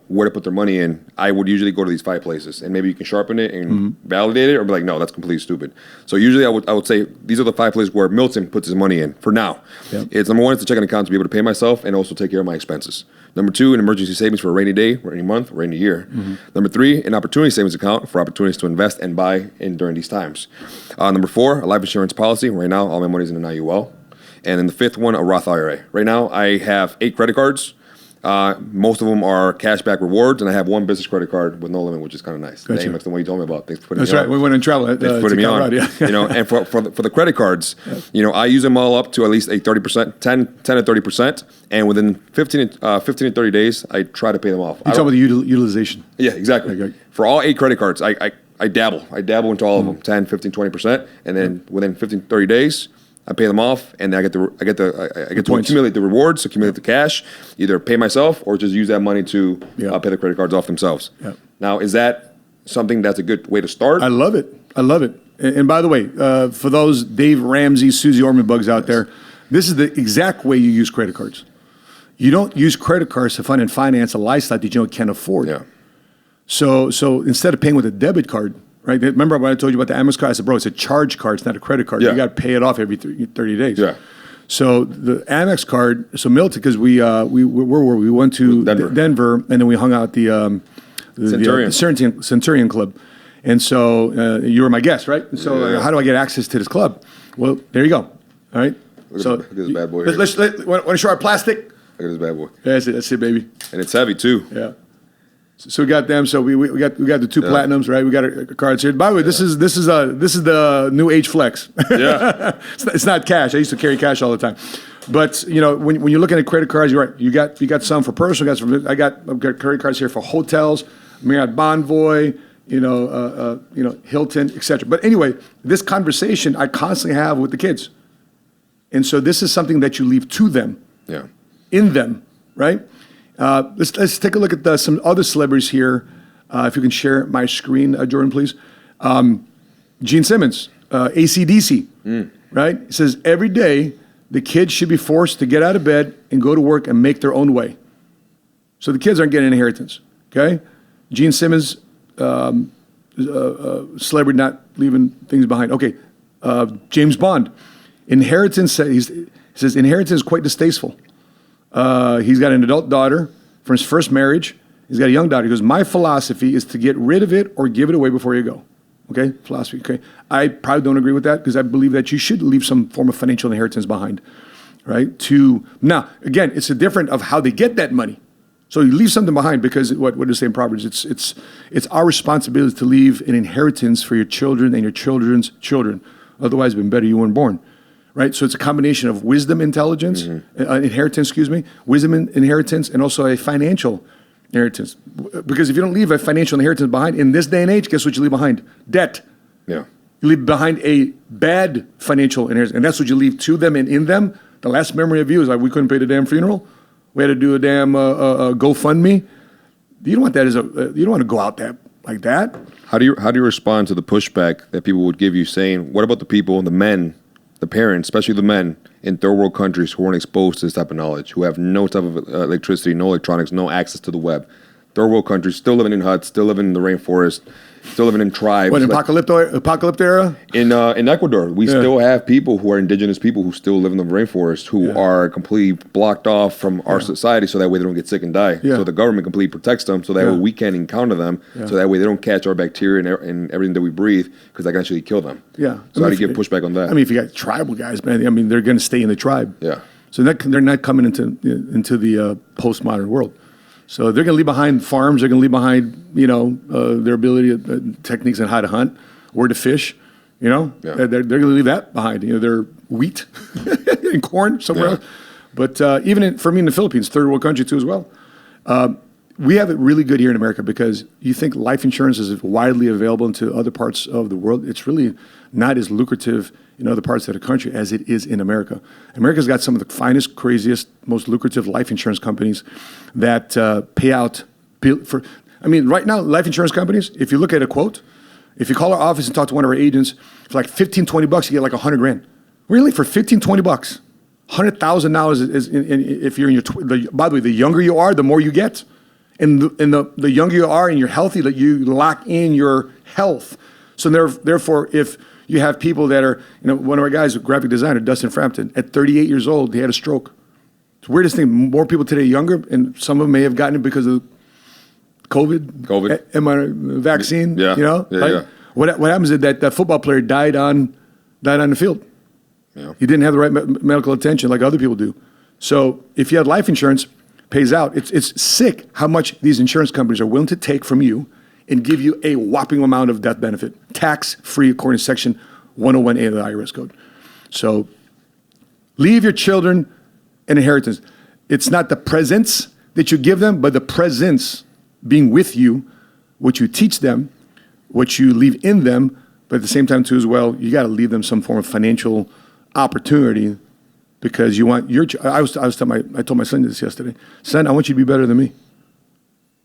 Speaker 2: where to put their money in, I would usually go to these 5 places, and maybe you can sharpen it and validate it, or be like, no, that's completely stupid. So usually I would say these are the 5 places where Milton puts his money in for now. Yep. It's number 1, it's a checking account to be able to pay myself and also take care of my expenses. Number 2, an emergency savings for a rainy day, rainy month, rainy year. Number 3, an opportunity savings account for opportunities to invest and buy in during these times. Number 4, a life insurance policy. Right now, all my money's in an IUL. And then the 5th one, a Roth IRA. Right now, I have 8 credit cards. Most of them are cashback rewards, and I have 1 business credit card with no limit, which is kind of nice.
Speaker 1: Gotcha.
Speaker 2: That's the one you told me about. Thanks for putting
Speaker 1: That's
Speaker 2: me
Speaker 1: right.
Speaker 2: on.
Speaker 1: We went in travel.
Speaker 2: Thanks for putting me on. And for the credit cards, I use them all up to at least a 30%, 10 to 30%, and within 15 to 30 days, I try to pay them off.
Speaker 1: You're talking about the utilization.
Speaker 2: Yeah, exactly.
Speaker 1: Okay.
Speaker 2: For all 8 credit cards, I dabble. I dabble into all of them, 10, 15, 20%, and then within 15 to 30 days, I pay them off, and then I get to accumulate the rewards, accumulate the cash, either pay myself or just use that money to pay the credit cards off themselves. Yeah. Now, is that something that's a good way to start?
Speaker 1: I love it. And by the way, for those Dave Ramsey, Susie Orman bugs out there, this is the exact way you use credit cards. You don't use credit cards to fund and finance a lifestyle that you can't afford.
Speaker 2: Yeah.
Speaker 1: So instead of paying with a debit card, right? Remember when I told you about the Amex card? I said, bro, it's a charge card. It's not a credit card.
Speaker 2: Yeah.
Speaker 1: You got to pay it off every 30 days.
Speaker 2: Yeah.
Speaker 1: So the Amex card, so Milton, because we went to Denver, and then we hung out at the Centurion Club. And so you were my guest, right? And so how do I get access to this club? Well, there you go. All right.
Speaker 2: Look at this bad boy.
Speaker 1: Want to show our plastic?
Speaker 2: Look at this bad boy.
Speaker 1: That's it, baby.
Speaker 2: And it's heavy too.
Speaker 1: Yeah. So we got them. So we got the 2 platinums, right? We got our cards here. By the way, this is the new age flex.
Speaker 2: Yeah.
Speaker 1: It's not cash. I used to carry cash all the time. But when you're looking at credit cards, you're right. You got some for personal. I've got credit cards here for hotels, Marriott Bonvoy, Hilton, etc. But anyway, this conversation I constantly have with the kids, and so this is something that you leave to them, in them, right? Let's take a look at some other celebrities here. If you can share my screen, Jordan, please. Gene Simmons, AC/DC, right? It says every day the kids should be forced to get out of bed and go to work and make their own way. So the kids aren't getting an inheritance, okay? Gene Simmons, celebrity not leaving things behind. Okay, James Bond, inheritance. He says inheritance is quite distasteful. He's got an adult daughter from his first marriage. He's got a young daughter. He goes, my philosophy is to get rid of it or give it away before you go. Okay, philosophy. Okay, I probably don't agree with that because I believe that you should leave some form of financial inheritance behind, right? Now, again, it's a different of how they get that money. So you leave something behind because what is saying in Proverbs? It's our responsibility to leave an inheritance for your children and your children's children. Otherwise, it'd been better you weren't born, right? So it's a combination of wisdom, intelligence, inheritance, wisdom, inheritance, and also a financial inheritance. Because if you don't leave a financial inheritance behind in this day and age, guess what you leave behind? Debt.
Speaker 2: Yeah.
Speaker 1: You leave behind a bad financial inheritance, and that's what you leave to them and in them. The last memory of you is like, we couldn't pay the damn funeral. We had to do a damn GoFundMe. You don't want that you don't want to go out that like that.
Speaker 2: How do you respond to the pushback that people would give you saying, what about the people, the men, the parents, especially the men in third world countries who weren't exposed to this type of knowledge, who have no type of electricity, no electronics, no access to the web? Third world countries, still living in huts, still living in the rainforest, still living in tribes.
Speaker 1: What, apocalypse era?
Speaker 2: In Ecuador, we still have people who are indigenous people who still live in the rainforest, who are completely blocked off from our society, so that way they don't get sick and die.
Speaker 1: Yeah.
Speaker 2: So the government completely protects them, so that way we can't encounter them, so that way they don't catch our bacteria and everything that we breathe, because that can actually kill them.
Speaker 1: Yeah.
Speaker 2: So how do you get pushback on that?
Speaker 1: I mean, if you got tribal guys, man, I mean, they're going to stay in the tribe.
Speaker 2: Yeah.
Speaker 1: So they're not coming into the postmodern world. So they're going to leave behind farms. They're going to leave behind, their ability, techniques on how to hunt, where to fish. They're going to leave that behind. Their wheat and corn somewhere else. But for me in the Philippines, third world country too as well. We have it really good here in America because you think life insurance is widely available into other parts of the world. It's really not as lucrative in other parts of the country as it is in America. America's got some of the finest, craziest, most lucrative life insurance companies that pay out right now, life insurance companies, if you look at a quote, if you call our office and talk to one of our agents, for like $15, $20, you get like $100,000. Really? For $15, $20? $100,000 is if you're in your, by the way, the younger you are, the more you get. And the younger you are and you're healthy, that you lock in your health. So therefore, if you have people that are, one of our guys, a graphic designer, Dustin Frampton, at 38 years old, he had a stroke. It's the weirdest thing. More people today younger, and some of them may have gotten it because of COVID, vaccine.
Speaker 2: Yeah.
Speaker 1: What happens is that football player died on the field.
Speaker 2: Yeah.
Speaker 1: He didn't have the right medical attention like other people do. So if you had life insurance, pays out. It's sick how much these insurance companies are willing to take from you and give you a whopping amount of death benefit, tax-free according to Section 101A of the IRS code. So leave your children an inheritance. It's not the presents that you give them, but the presence being with you, what you teach them, what you leave in them, but at the same time too as well, you got to leave them some form of financial opportunity. Because you want your, I told my son this yesterday. Son, I want you to be better than me.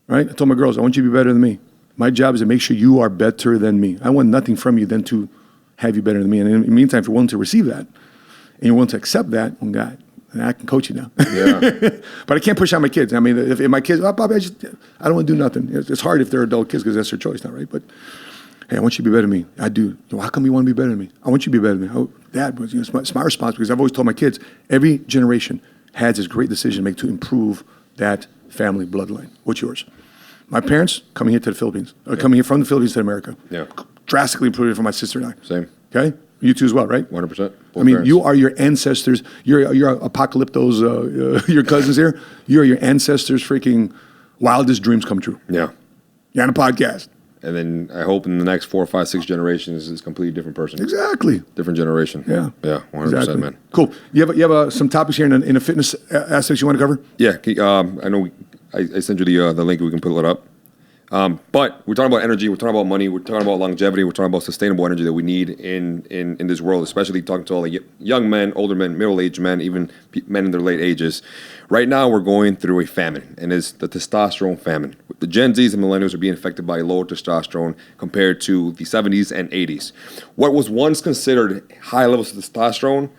Speaker 1: Right? I told my girls, I want you to be better than me. My job is to make sure you are better than me. I want nothing from you than to have you better than me. And in the meantime, if you're willing to receive that, and you're willing to accept that, well, God, I can coach you now.
Speaker 2: Yeah.
Speaker 1: But I can't push out my kids. I mean, if my kids, Bobby, I don't want to do nothing. It's hard if they're adult kids because that's their choice now, right? But hey, I want you to be better than me. I do. Well, how come you want to be better than me? I want you to be better than me. Oh, Dad, it's my response because I've always told my kids, every generation has this great decision to make to improve that family bloodline. What's yours? My parents coming here to the Philippines, coming here from the Philippines to America.
Speaker 2: Yeah.
Speaker 1: Drastically improved it for my sister and I.
Speaker 2: Same.
Speaker 1: Okay? You too as well, right?
Speaker 2: 100%.
Speaker 1: I mean, you are your ancestors. You're apocalyptos, your cousins here. You are your ancestors' freaking wildest dreams come true.
Speaker 2: Yeah.
Speaker 1: You're on a podcast.
Speaker 2: And then I hope in the next 4, 5, 6 generations, it's a completely different person.
Speaker 1: Exactly.
Speaker 2: Different generation.
Speaker 1: Yeah.
Speaker 2: Yeah, 100%,
Speaker 1: exactly.
Speaker 2: man.
Speaker 1: Cool. You have some topics here in the fitness aspects you want to cover?
Speaker 2: Yeah. I know I sent you the link. We can pull it up. But we're talking about energy. We're talking about money. We're talking about longevity. We're talking about sustainable energy that we need in this world, especially talking to all the young men, older men, middle-aged men, even men in their late ages. Right now, we're going through a famine, and it's the testosterone famine. The Gen Zs and millennials are being affected by lower testosterone compared to the 70s and 80s. What was once considered high levels of testosterone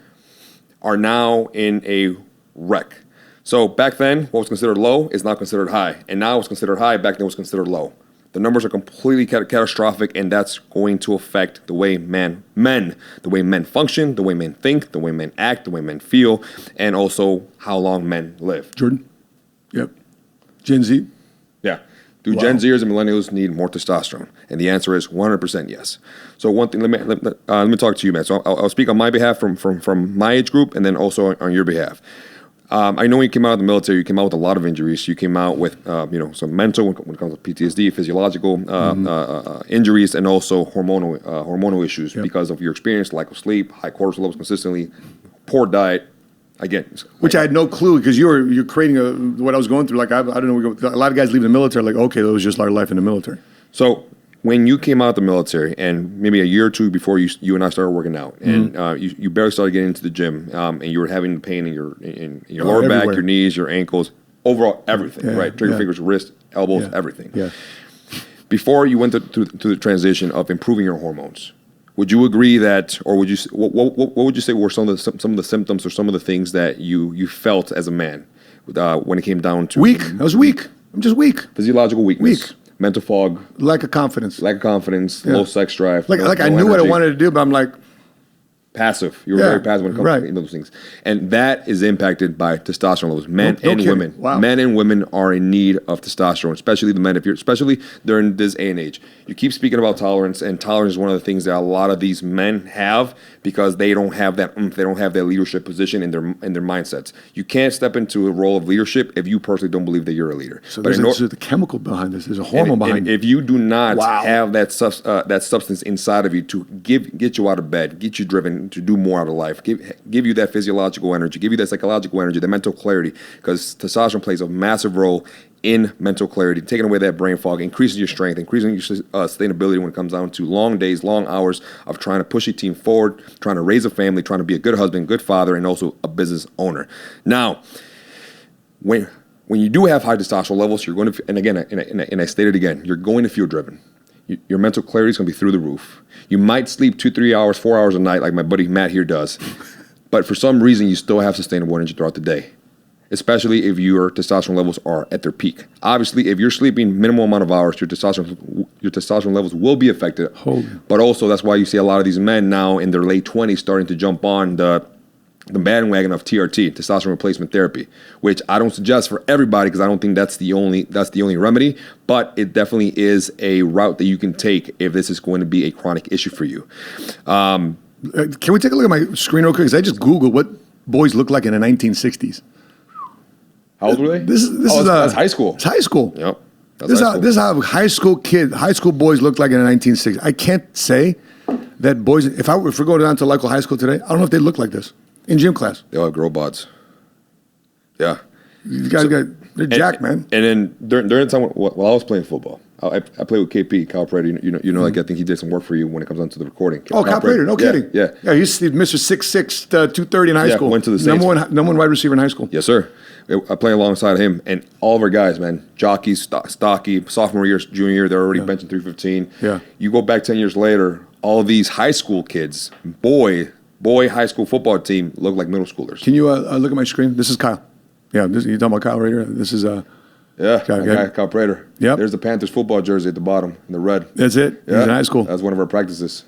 Speaker 2: are now in a wreck. So back then, what was considered low is now considered high. And now what's considered high, back then was considered low. The numbers are completely catastrophic, and that's going to affect the way men function, the way men think, the way men act, the way men feel, and also how long men live.
Speaker 1: Jordan? Yep. Gen Z?
Speaker 2: Yeah. Do Gen Zers and millennials need more testosterone? And the answer is 100% yes. So one thing, let me talk to you, man. So I'll speak on my behalf from my age group, and then also on your behalf. I know when you came out of the military, you came out with a lot of injuries. You came out with, some mental when it comes to PTSD, physiological injuries, and also hormonal issues because of your experience, lack of sleep, high cortisol levels consistently, poor diet. Again,
Speaker 1: Which I had no clue because you're creating what I was going through. Like I don't know, a lot of guys leave the military like, okay, that was just our life in the military.
Speaker 2: So when you came out of the military, and maybe a year or two before you and I started working out, and you barely started getting into the gym, and you were having pain in your lower back,
Speaker 1: everywhere.
Speaker 2: your knees, your ankles, overall everything, right? Trigger fingers, wrist, elbows, everything.
Speaker 1: Yeah.
Speaker 2: Before you went to the transition of improving your hormones, would you agree that, or would you? What would you say were some of the symptoms or some of the things that you felt as a man when it came down to
Speaker 1: Weak. I was weak. I'm just weak.
Speaker 2: physiological weakness,
Speaker 1: Weak.
Speaker 2: mental fog,
Speaker 1: Lack of confidence.
Speaker 2: low sex drive,
Speaker 1: Like I
Speaker 2: no
Speaker 1: knew what I
Speaker 2: energy,
Speaker 1: wanted to do, but I'm like,
Speaker 2: passive. You were
Speaker 1: Yeah,
Speaker 2: very passive when it comes to those things, and that is impacted by testosterone levels. Men
Speaker 1: No
Speaker 2: and
Speaker 1: kidding.
Speaker 2: women,
Speaker 1: Wow.
Speaker 2: men and women are in need of testosterone, especially the men. Especially during this day and age, you keep speaking about tolerance, and tolerance is one of the things that a lot of these men have because they don't have that oomph, they don't have that leadership position in their mindsets. You can't step into a role of leadership if you personally don't believe that you're a leader.
Speaker 1: so there's a chemical behind this. There's a hormone behind
Speaker 2: and
Speaker 1: it.
Speaker 2: if you do not
Speaker 1: Wow.
Speaker 2: have that substance inside of you to get you out of bed, get you driven to do more out of life, give you that physiological energy, give you that psychological energy, the mental clarity, because testosterone plays a massive role in mental clarity, taking away that brain fog, increasing your strength, increasing your sustainability when it comes down to long days, long hours of trying to push your team forward, trying to raise a family, trying to be a good husband, good father, and also a business owner. Now, when you do have high testosterone levels, you're going to, and again, and I stated again, you're going to feel driven. Your mental clarity is going to be through the roof. You might sleep 2, 3 hours, 4 hours a night, like my buddy Matt here does, but for some reason, you still have sustainable energy throughout the day, especially if your testosterone levels are at their peak. Obviously, if you're sleeping minimal amount of hours, your testosterone levels will be affected. But also, that's why you see a lot of these men now in their late 20s starting to jump on the bandwagon of TRT, testosterone replacement therapy, which I don't suggest for everybody because I don't think that's the only remedy, but it definitely is a route that you can take if this is going to be a chronic issue for you.
Speaker 1: Can we take a look at my screen real quick? Because I just Googled what boys look like in the 1960s.
Speaker 2: How old were they?
Speaker 1: That's
Speaker 2: high school.
Speaker 1: It's high school.
Speaker 2: Yep.
Speaker 1: This is how high school boys looked like in the 1960s. I can't say that boys. If we go down to local high school today, I don't know if they look like this in gym class.
Speaker 2: They'll have girl bods. Yeah.
Speaker 1: These guys they're jacked, man.
Speaker 2: And then during the time while I was playing football, I played with KP, Kyle Prater. Like I think he did some work for you when it comes down to the recording.
Speaker 1: Oh, Kyle Prater, no kidding.
Speaker 2: Yeah.
Speaker 1: He's Mr. 6'6", 230 in high school.
Speaker 2: Went to the Saints.
Speaker 1: Number one wide receiver in high school.
Speaker 2: Yes, sir. I play alongside him, and all of our guys, man, jockey, stocky, sophomore year, junior year, they're already benching 315.
Speaker 1: Yeah.
Speaker 2: You go back 10 years later, all these high school kids, boy high school football team look like middle schoolers.
Speaker 1: Can you look at my screen? This is Kyle. Yeah, you talking about Kyle right here? This is
Speaker 2: Kyle Prater.
Speaker 1: Yep.
Speaker 2: There's the Panthers football jersey at the bottom in the red.
Speaker 1: That's it. He's in high school.
Speaker 2: That's one of our practices.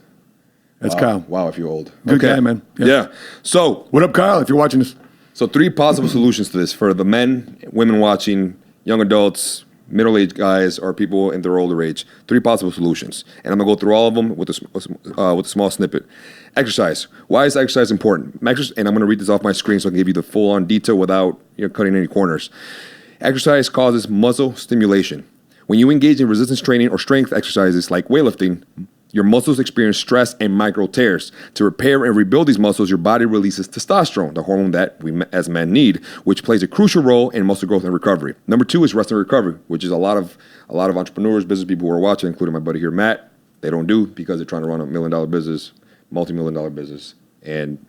Speaker 1: That's Kyle.
Speaker 2: Wow, if you're old.
Speaker 1: Good guy, man.
Speaker 2: Yeah. So,
Speaker 1: what up, Kyle? If you're watching this.
Speaker 2: So 3 possible solutions to this for the men, women watching, young adults, middle-aged guys, or people in their older age. 3 possible solutions, and I'm gonna go through all of them with a small snippet. Exercise. Why is exercise important? And I'm gonna read this off my screen so I can give you the full-on detail without cutting any corners. Exercise causes muscle stimulation. When you engage in resistance training or strength exercises like weightlifting, your muscles experience stress and micro tears. To repair and rebuild these muscles, your body releases testosterone, the hormone that we as men need, which plays a crucial role in muscle growth and recovery. Number 2 is rest and recovery, which is a lot of entrepreneurs, business people who are watching, including my buddy here, Matt, they don't do because they're trying to run a $1 million business, multi-million-dollar business, and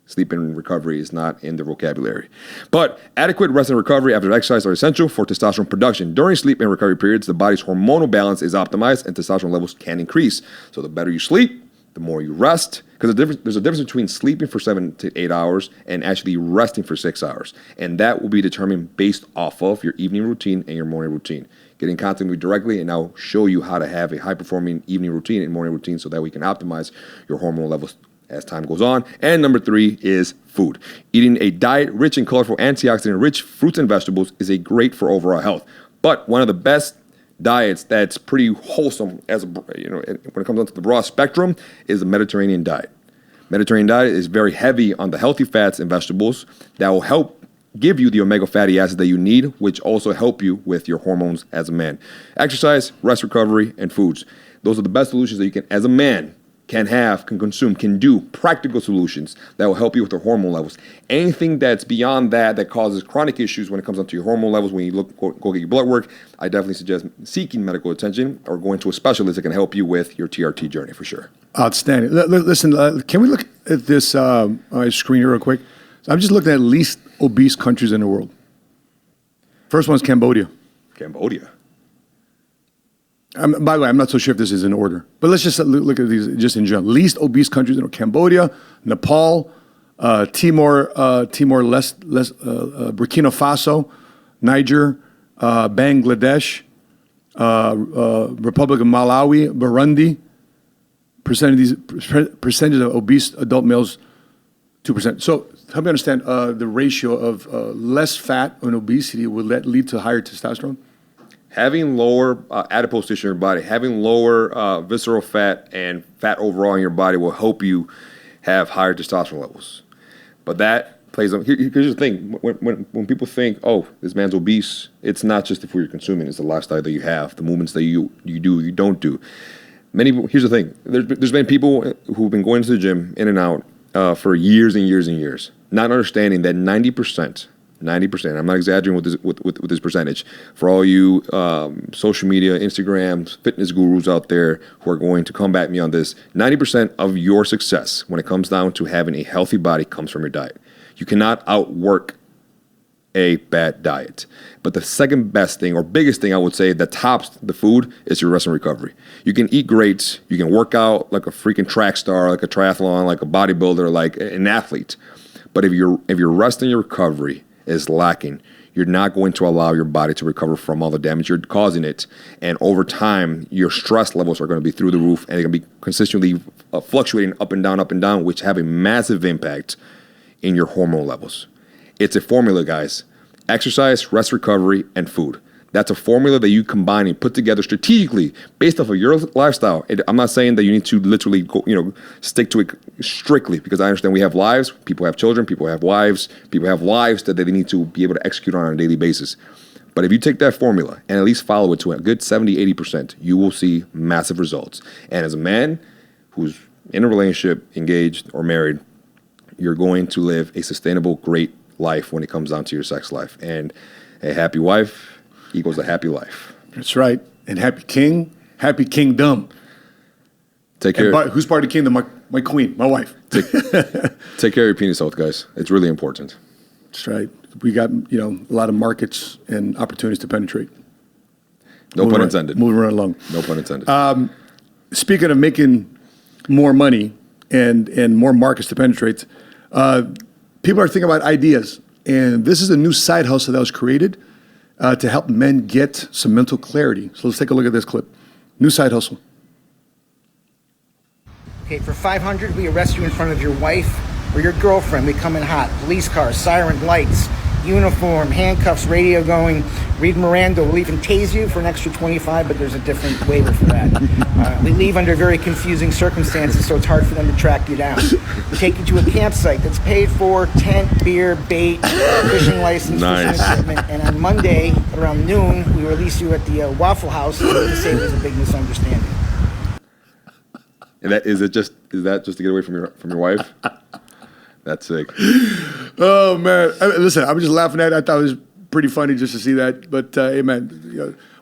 Speaker 2: sleep and recovery is not in their vocabulary. But adequate rest and recovery after exercise are essential for testosterone production. During sleep and recovery periods, the body's hormonal balance is optimized and testosterone levels can increase. So the better you sleep, the more you rest. Because there's a difference between sleeping for 7 to 8 hours and actually resting for 6 hours. And that will be determined based off of your evening routine and your morning routine. Get in contact with me directly and I'll show you how to have a high-performing evening routine and morning routine so that we can optimize your hormone levels as time goes on. And number 3 is food. Eating a diet rich in colorful antioxidant-rich fruits and vegetables is great for overall health. But one of the best diets that's pretty wholesome, when it comes down to the broad spectrum, is the Mediterranean diet. Mediterranean diet is very heavy on the healthy fats and vegetables that will help give you the omega fatty acids that you need, which also help you with your hormones as a man. Exercise, rest, recovery, and foods. Those are the best solutions that you can, as a man, can have, can consume, can do, practical solutions that will help you with your hormone levels. Anything that's beyond that, that causes chronic issues when it comes down to your hormone levels, when you go get your blood work, I definitely suggest seeking medical attention or going to a specialist that can help you with your TRT journey for sure.
Speaker 1: Outstanding. Listen, can we look at this screen here real quick? So I'm just looking at least obese countries in the world. First one's Cambodia.
Speaker 2: Cambodia.
Speaker 1: By the way, I'm not so sure if this is in order, but let's just look at these just in general. Least obese countries in Cambodia, Nepal, Burkina Faso, Niger, Bangladesh, Republic of Malawi, Burundi. Percentage of obese adult males, 2%. So help me understand the ratio of less fat and obesity. Will that lead to higher testosterone?
Speaker 2: Having lower adipose tissue in your body, having lower visceral fat and fat overall in your body will help you have higher testosterone levels. But that plays on. Here's the thing: when people think, "Oh, this man's obese," it's not just the food you're consuming; it's the lifestyle that you have, the movements that you do, you don't do. Here's the thing: there's been people who've been going to the gym in and out for years and years and years, not understanding that 90%. I'm not exaggerating with this percentage. For all you social media, Instagram, fitness gurus out there who are going to combat me on this, 90% of your success when it comes down to having a healthy body comes from your diet. You cannot outwork a bad diet. But the second best thing or biggest thing I would say that tops the food is your rest and recovery. You can eat great. You can work out like a freaking track star, like a triathlon, like a bodybuilder, like an athlete. But if your rest and your recovery is lacking, you're not going to allow your body to recover from all the damage you're causing it. And over time, your stress levels are going to be through the roof, and they're going to be consistently fluctuating up and down, which have a massive impact in your hormone levels. It's a formula, guys. Exercise, rest, recovery, and food. That's a formula that you combine and put together strategically based off of your lifestyle. I'm not saying that you need to literally stick to it strictly, because I understand we have lives, people have children, people have wives, people have lives that they need to be able to execute on a daily basis. But if you take that formula and at least follow it to a good 70, 80%, you will see massive results. And as a man who's in a relationship, engaged, or married, you're going to live a sustainable, great life when it comes down to your sex life. And a happy wife equals a happy life.
Speaker 1: That's right. And happy king, happy kingdom.
Speaker 2: Take care.
Speaker 1: Who's part of the kingdom? My queen, my wife.
Speaker 2: Take care of your penis health, guys. It's really important.
Speaker 1: That's right. We got a lot of markets and opportunities to penetrate.
Speaker 2: No pun intended.
Speaker 1: Moving right along.
Speaker 2: No pun intended.
Speaker 1: Speaking of making more money and more markets to penetrate, people are thinking about ideas. And this is a new side hustle that was created to help men get some mental clarity. So let's take a look at this clip. New side hustle.
Speaker 9: Okay, for $500, we arrest you in front of your wife or your girlfriend. We come in hot. Police cars, siren lights, uniform, handcuffs, radio going, read Miranda. We'll even tase you for an extra $25, but there's a different waiver for that. We leave under very confusing circumstances, so it's hard for them to track you down. We take you to a campsite that's paid for, tent, beer, bait, fishing license,
Speaker 2: Nice.
Speaker 9: fishing equipment. And on Monday, around noon, we release you at the Waffle House to say it was a big misunderstanding.
Speaker 2: And is that just to get away from your wife? That's sick.
Speaker 1: Oh, man. Listen, I was just laughing at it. I thought it was pretty funny just to see that. But, hey, man,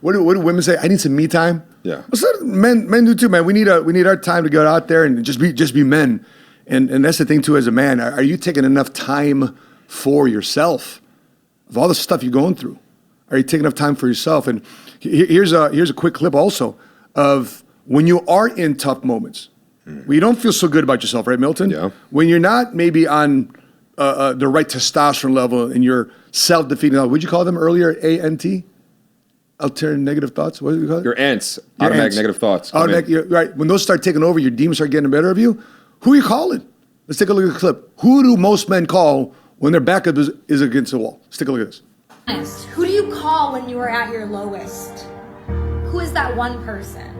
Speaker 1: what do women say? I need some me time.
Speaker 2: Yeah.
Speaker 1: What's that? Men do too, man. We need our time to go out there and just be men. And that's the thing, too, as a man. Are you taking enough time for yourself? Of all the stuff you're going through, are you taking enough time for yourself? And here's a quick clip also of when you are in tough moments, where you don't feel so good about yourself, right, Milton?
Speaker 2: Yeah.
Speaker 1: When you're not maybe on the right testosterone level and you're self-defeating, what'd you call them earlier? ANT? Alternative negative thoughts? What do you call it?
Speaker 2: Your ants. Automatic negative thoughts.
Speaker 1: Right. When those start taking over, your demons start getting the better of you, who are you calling? Let's take a look at the clip. Who do most men call when their back is against the wall? Let's take a look at this.
Speaker 10: Who do you call when you are at your lowest? Who is that one person?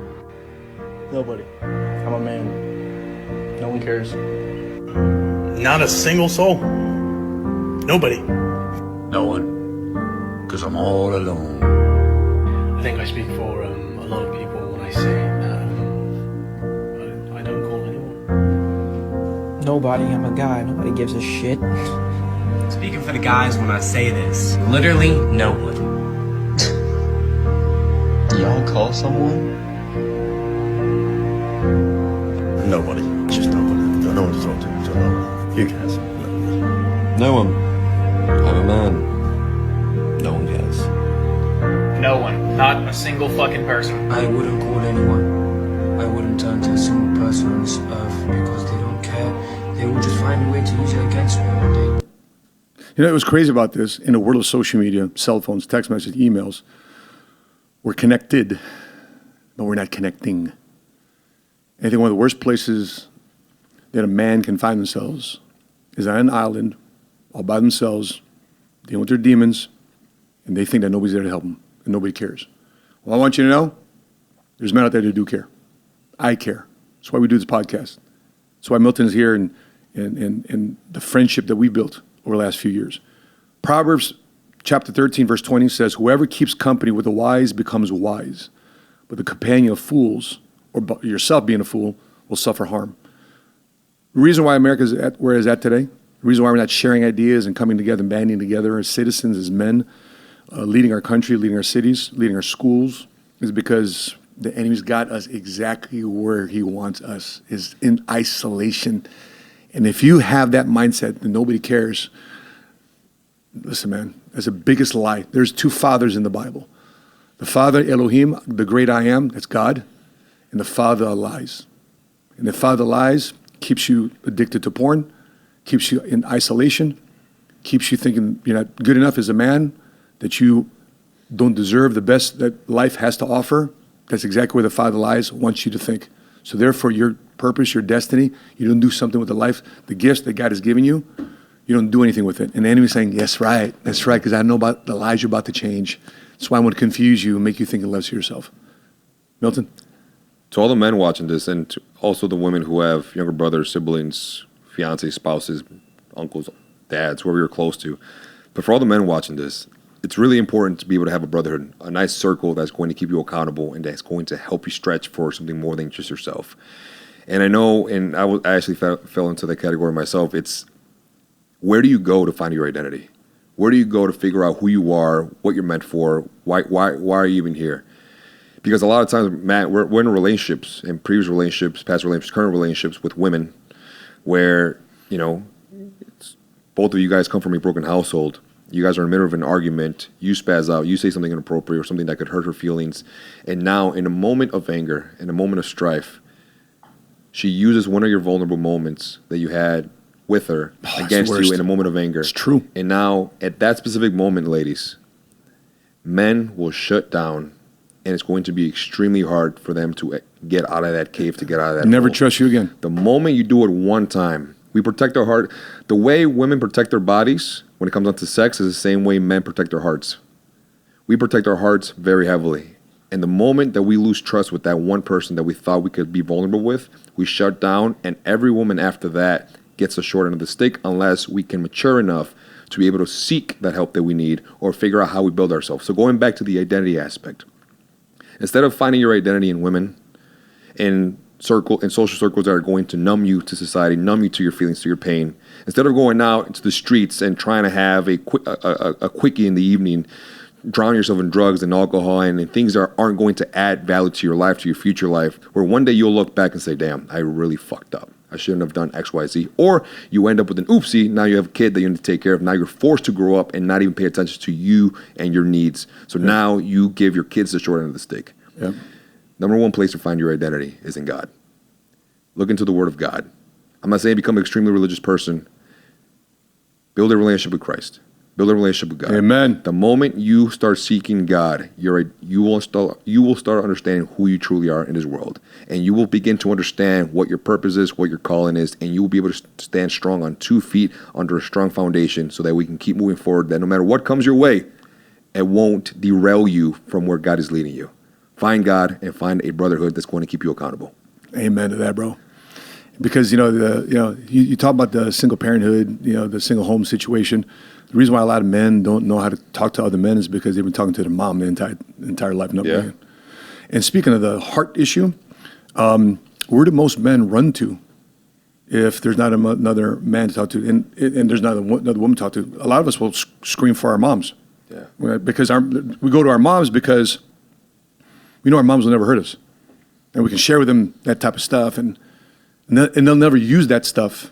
Speaker 11: Nobody. I'm a man. No one cares.
Speaker 12: Not a single soul. Nobody. No one. Because I'm all alone.
Speaker 11: I think I speak for a lot of people when I say I don't call anyone.
Speaker 13: Nobody. I'm a guy. Nobody gives a shit.
Speaker 14: Speaking for the guys when I say this, literally no one.
Speaker 15: Do y'all call someone?
Speaker 11: Nobody. Just nobody. No one to talk to. So nobody. You guys.
Speaker 15: No one. I'm a man. No one cares.
Speaker 16: No one. Not a single fucking person.
Speaker 13: I wouldn't call anyone. I wouldn't turn to a single person on this earth because they don't care. They will just find a way to use it against me one day.
Speaker 1: You know, it was crazy about this in the world of social media, cell phones, text messages, emails. We're connected, but we're not connecting. I think one of the worst places that a man can find themselves is on an island, all by themselves, dealing with their demons, and they think that nobody's there to help them, and nobody cares. Well, I want you to know, there's men out there that do care. I care. That's why we do this podcast. That's why Milton is here and the friendship that we built over the last few years. Proverbs chapter 13, verse 20 says, whoever keeps company with the wise becomes wise, but the companion of fools, or yourself being a fool, will suffer harm. The reason why America is at where it is at today, the reason why we're not sharing ideas and coming together and banding together as citizens, as men, leading our country, leading our cities, leading our schools, is because the enemy's got us exactly where he wants us, is in isolation. And if you have that mindset that nobody cares, listen, man, that's the biggest lie. There's two fathers in the Bible. The Father, Elohim, the great I am, that's God, and the father of lies. And the father of lies keeps you addicted to porn, keeps you in isolation, keeps you thinking you're not good enough as a man, that you don't deserve the best that life has to offer. That's exactly where the father of lies wants you to think. So therefore, your purpose, your destiny, you don't do something with the life, the gifts that God has given you, you don't do anything with it. And the enemy's saying, yes, right, that's right, because I know about the lies you're about to change. That's why I'm going to confuse you and make you think less of yourself. Milton?
Speaker 2: To all the men watching this, and to also the women who have younger brothers, siblings, fiancés, spouses, uncles, dads, whoever you're close to, but for all the men watching this, it's really important to be able to have a brotherhood, a nice circle that's going to keep you accountable and that's going to help you stretch for something more than just yourself. And I know, and I actually fell into that category myself, it's where do you go to find your identity? Where do you go to figure out who you are, what you're meant for, why are you even here? Because a lot of times, Matt, we're in relationships, in previous relationships, past relationships, current relationships with women where, you know, both of you guys come from a broken household. You guys are in the middle of an argument. You spaz out. You say something inappropriate or something that could hurt her feelings. And now, in a moment of anger, in a moment of strife, she uses one of your vulnerable moments that you had with her against you in a moment of anger.
Speaker 1: It's true.
Speaker 2: And now, at that specific moment, ladies, men will shut down, and it's going to be extremely hard for them to get out of that cave, to get out of that
Speaker 1: Never
Speaker 2: hole.
Speaker 1: trust you again.
Speaker 2: The moment you do it one time, we protect our heart. The way women protect their bodies when it comes down to sex is the same way men protect their hearts. We protect our hearts very heavily. And the moment that we lose trust with that one person that we thought we could be vulnerable with, we shut down, and every woman after that gets the short end of the stick unless we can mature enough to be able to seek that help that we need or figure out how we build ourselves. So going back to the identity aspect, instead of finding your identity in women, in social circles that are going to numb you to society, numb you to your feelings, to your pain, instead of going out into the streets and trying to have a quickie in the evening, drown yourself in drugs and alcohol and things that aren't going to add value to your life, to your future life, where one day you'll look back and say, damn, I really fucked up. I shouldn't have done X, Y, Z. Or you end up with an oopsie. Now you have a kid that you need to take care of. Now you're forced to grow up and not even pay attention to you and your needs. So now you give your kids the short end of the stick.
Speaker 1: Yeah.
Speaker 2: Number one place to find your identity is in God. Look into the Word of God. I'm not saying become an extremely religious person. Build a relationship with Christ. Build a relationship with God.
Speaker 1: Amen.
Speaker 2: The moment you start seeking God, you will start understanding who you truly are in this world. And you will begin to understand what your purpose is, what your calling is, and you will be able to stand strong on 2 feet under a strong foundation so that we can keep moving forward, that no matter what comes your way, it won't derail you from where God is leading you. Find God and find a brotherhood that's going to keep you accountable.
Speaker 1: Amen to that, bro. because you talk about the single parenthood, the single home situation. The reason why a lot of men don't know how to talk to other men is because they've been talking to their mom the entire life.
Speaker 2: Yeah.
Speaker 1: And speaking of the heart issue, where do most men run to if there's not another man to talk to, and there's not another woman to talk to? A lot of us will scream for our moms.
Speaker 2: Yeah.
Speaker 1: Right? Because we go to our moms because we know our moms will never hurt us, and we can share with them that type of stuff, and they'll never use that stuff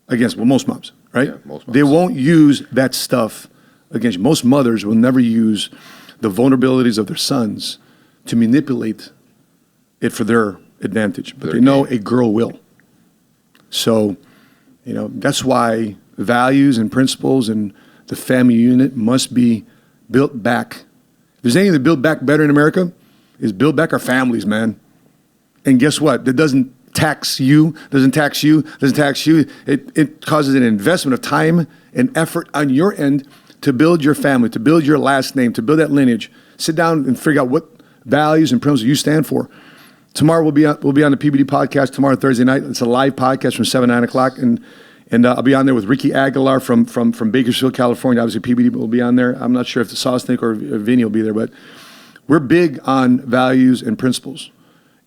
Speaker 1: against most moms, right?
Speaker 2: Yeah, most moms.
Speaker 1: They won't use that stuff against you. Most mothers will never use the vulnerabilities of their sons to manipulate it for their advantage, but they know a girl will. So, that's why values and principles and the family unit must be built back. If there's anything to build back better in America, is build back our families, man. And guess what? That doesn't tax you. It causes an investment of time and effort on your end to build your family, to build your last name, to build that lineage. Sit down and figure out what values and principles you stand for. Tomorrow we'll be on the PBD podcast tomorrow, Thursday night. It's a live podcast from 7, 9 o'clock. And I'll be on there with Ricky Aguilar from Bakersfield, California. Obviously, PBD will be on there. I'm not sure if the Sauce Nick or Vinny will be there, but we're big on values and principles.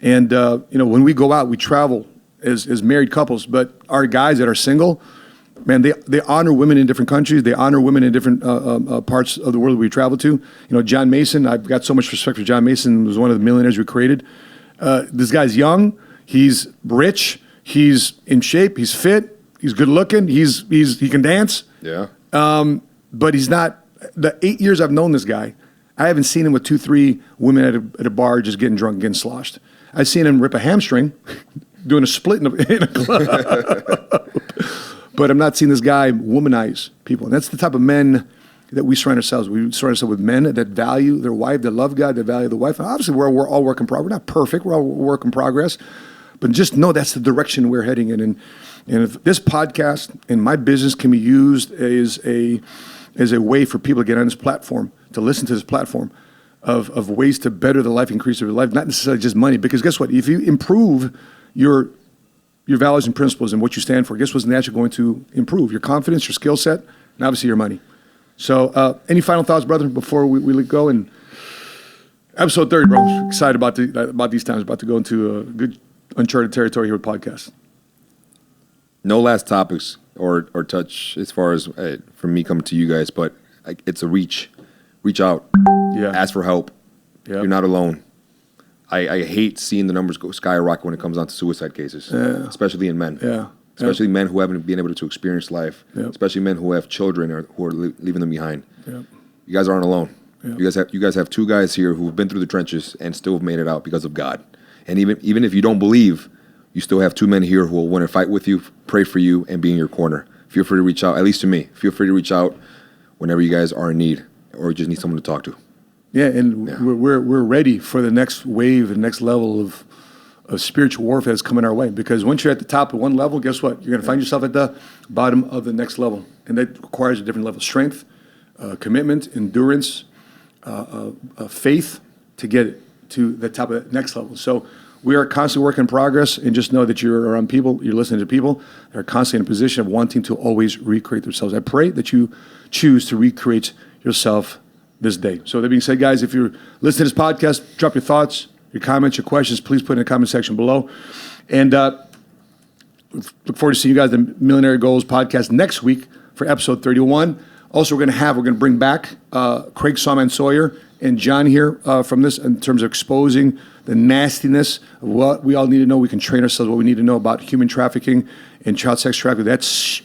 Speaker 1: And, when we go out, we travel as married couples, but our guys that are single, man, they honor women in different countries. They honor women in different parts of the world we travel to. John Mason, I've got so much respect for John Mason. He was one of the millionaires we created. This guy's young. He's rich. He's in shape. He's fit. He's good looking. He can dance.
Speaker 2: Yeah.
Speaker 1: But he's not. The 8 years I've known this guy, I haven't seen him with 2-3 women at a bar just getting drunk, getting sloshed. I've seen him rip a hamstring, doing a split in a club. But I'm not seeing this guy womanize people. And that's the type of men that we surround ourselves. We surround ourselves with men that value their wife, that love God, that value the wife. And obviously, we're all work in progress. We're not perfect. We're all work in progress. But just know that's the direction we're heading in. And if this podcast and my business can be used as a way for people to get on this platform, to listen to this platform of ways to better the life, increase their life, not necessarily just money. Because guess what? If you improve your values and principles and what you stand for, guess what's naturally going to improve? Your confidence, your skill set, and obviously your money. So any final thoughts, brother, before we let go? And episode 30, bro. Excited about these times. About to go into a good uncharted territory here with podcasts.
Speaker 2: No last topics or touch as far as from me coming to you guys, but it's a reach out.
Speaker 1: Yeah.
Speaker 2: Ask for help.
Speaker 1: Yep.
Speaker 2: You're not alone. I hate seeing the numbers go skyrocket when it comes down to suicide cases, especially in men.
Speaker 1: Yeah.
Speaker 2: Especially men who haven't been able to experience life,
Speaker 1: Yep.
Speaker 2: especially men who have children or who are leaving them behind.
Speaker 1: Yep.
Speaker 2: You guys aren't alone.
Speaker 1: Yep.
Speaker 2: You guys have two guys here who've been through the trenches and still have made it out because of God. And even if you don't believe, you still have two men here who will want to fight with you, pray for you, and be in your corner. Feel free to reach out, at least to me. Feel free to reach out whenever you guys are in need or just need someone to talk to.
Speaker 1: Yeah, and we're ready for the next wave and next level of spiritual warfare that's coming our way. Because once you're at the top of one level, guess what? You're going to find yourself at the bottom of the next level. And that requires a different level of strength, commitment, endurance, faith to get it to the top of the next level. So we are constantly working in progress, and just know that you're around people, you're listening to people that are constantly in a position of wanting to always recreate themselves. I pray that you choose to recreate yourself this day. So that being said, guys, if you're listening to this podcast, drop your thoughts, your comments, your questions, please put in the comment section below. And look forward to seeing you guys in the Millionaire Goals podcast next week for episode 31. Also, we're going to bring back Craig Sawman Sawyer and John here from this in terms of exposing the nastiness of what we all need to know. We can train ourselves what we need to know about human trafficking and child sex trafficking. It's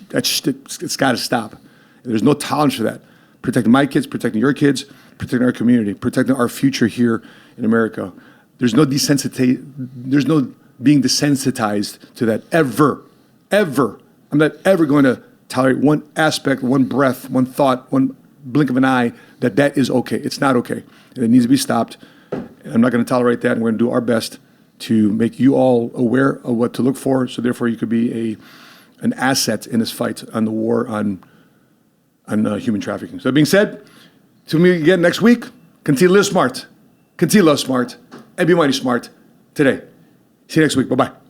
Speaker 1: got to stop. There's no tolerance for that. Protecting my kids, protecting your kids, protecting our community, protecting our future here in America. There's no being desensitized to that ever. I'm not ever going to tolerate one aspect, one breath, one thought, one blink of an eye that is okay. It's not okay. And it needs to be stopped. And I'm not going to tolerate that. And we're going to do our best to make you all aware of what to look for. So therefore you could be an asset in this fight on the war on human trafficking. So that being said, to me again next week, continue to live smart, continue to love smart, and be mighty smart today. See you next week. Bye-bye.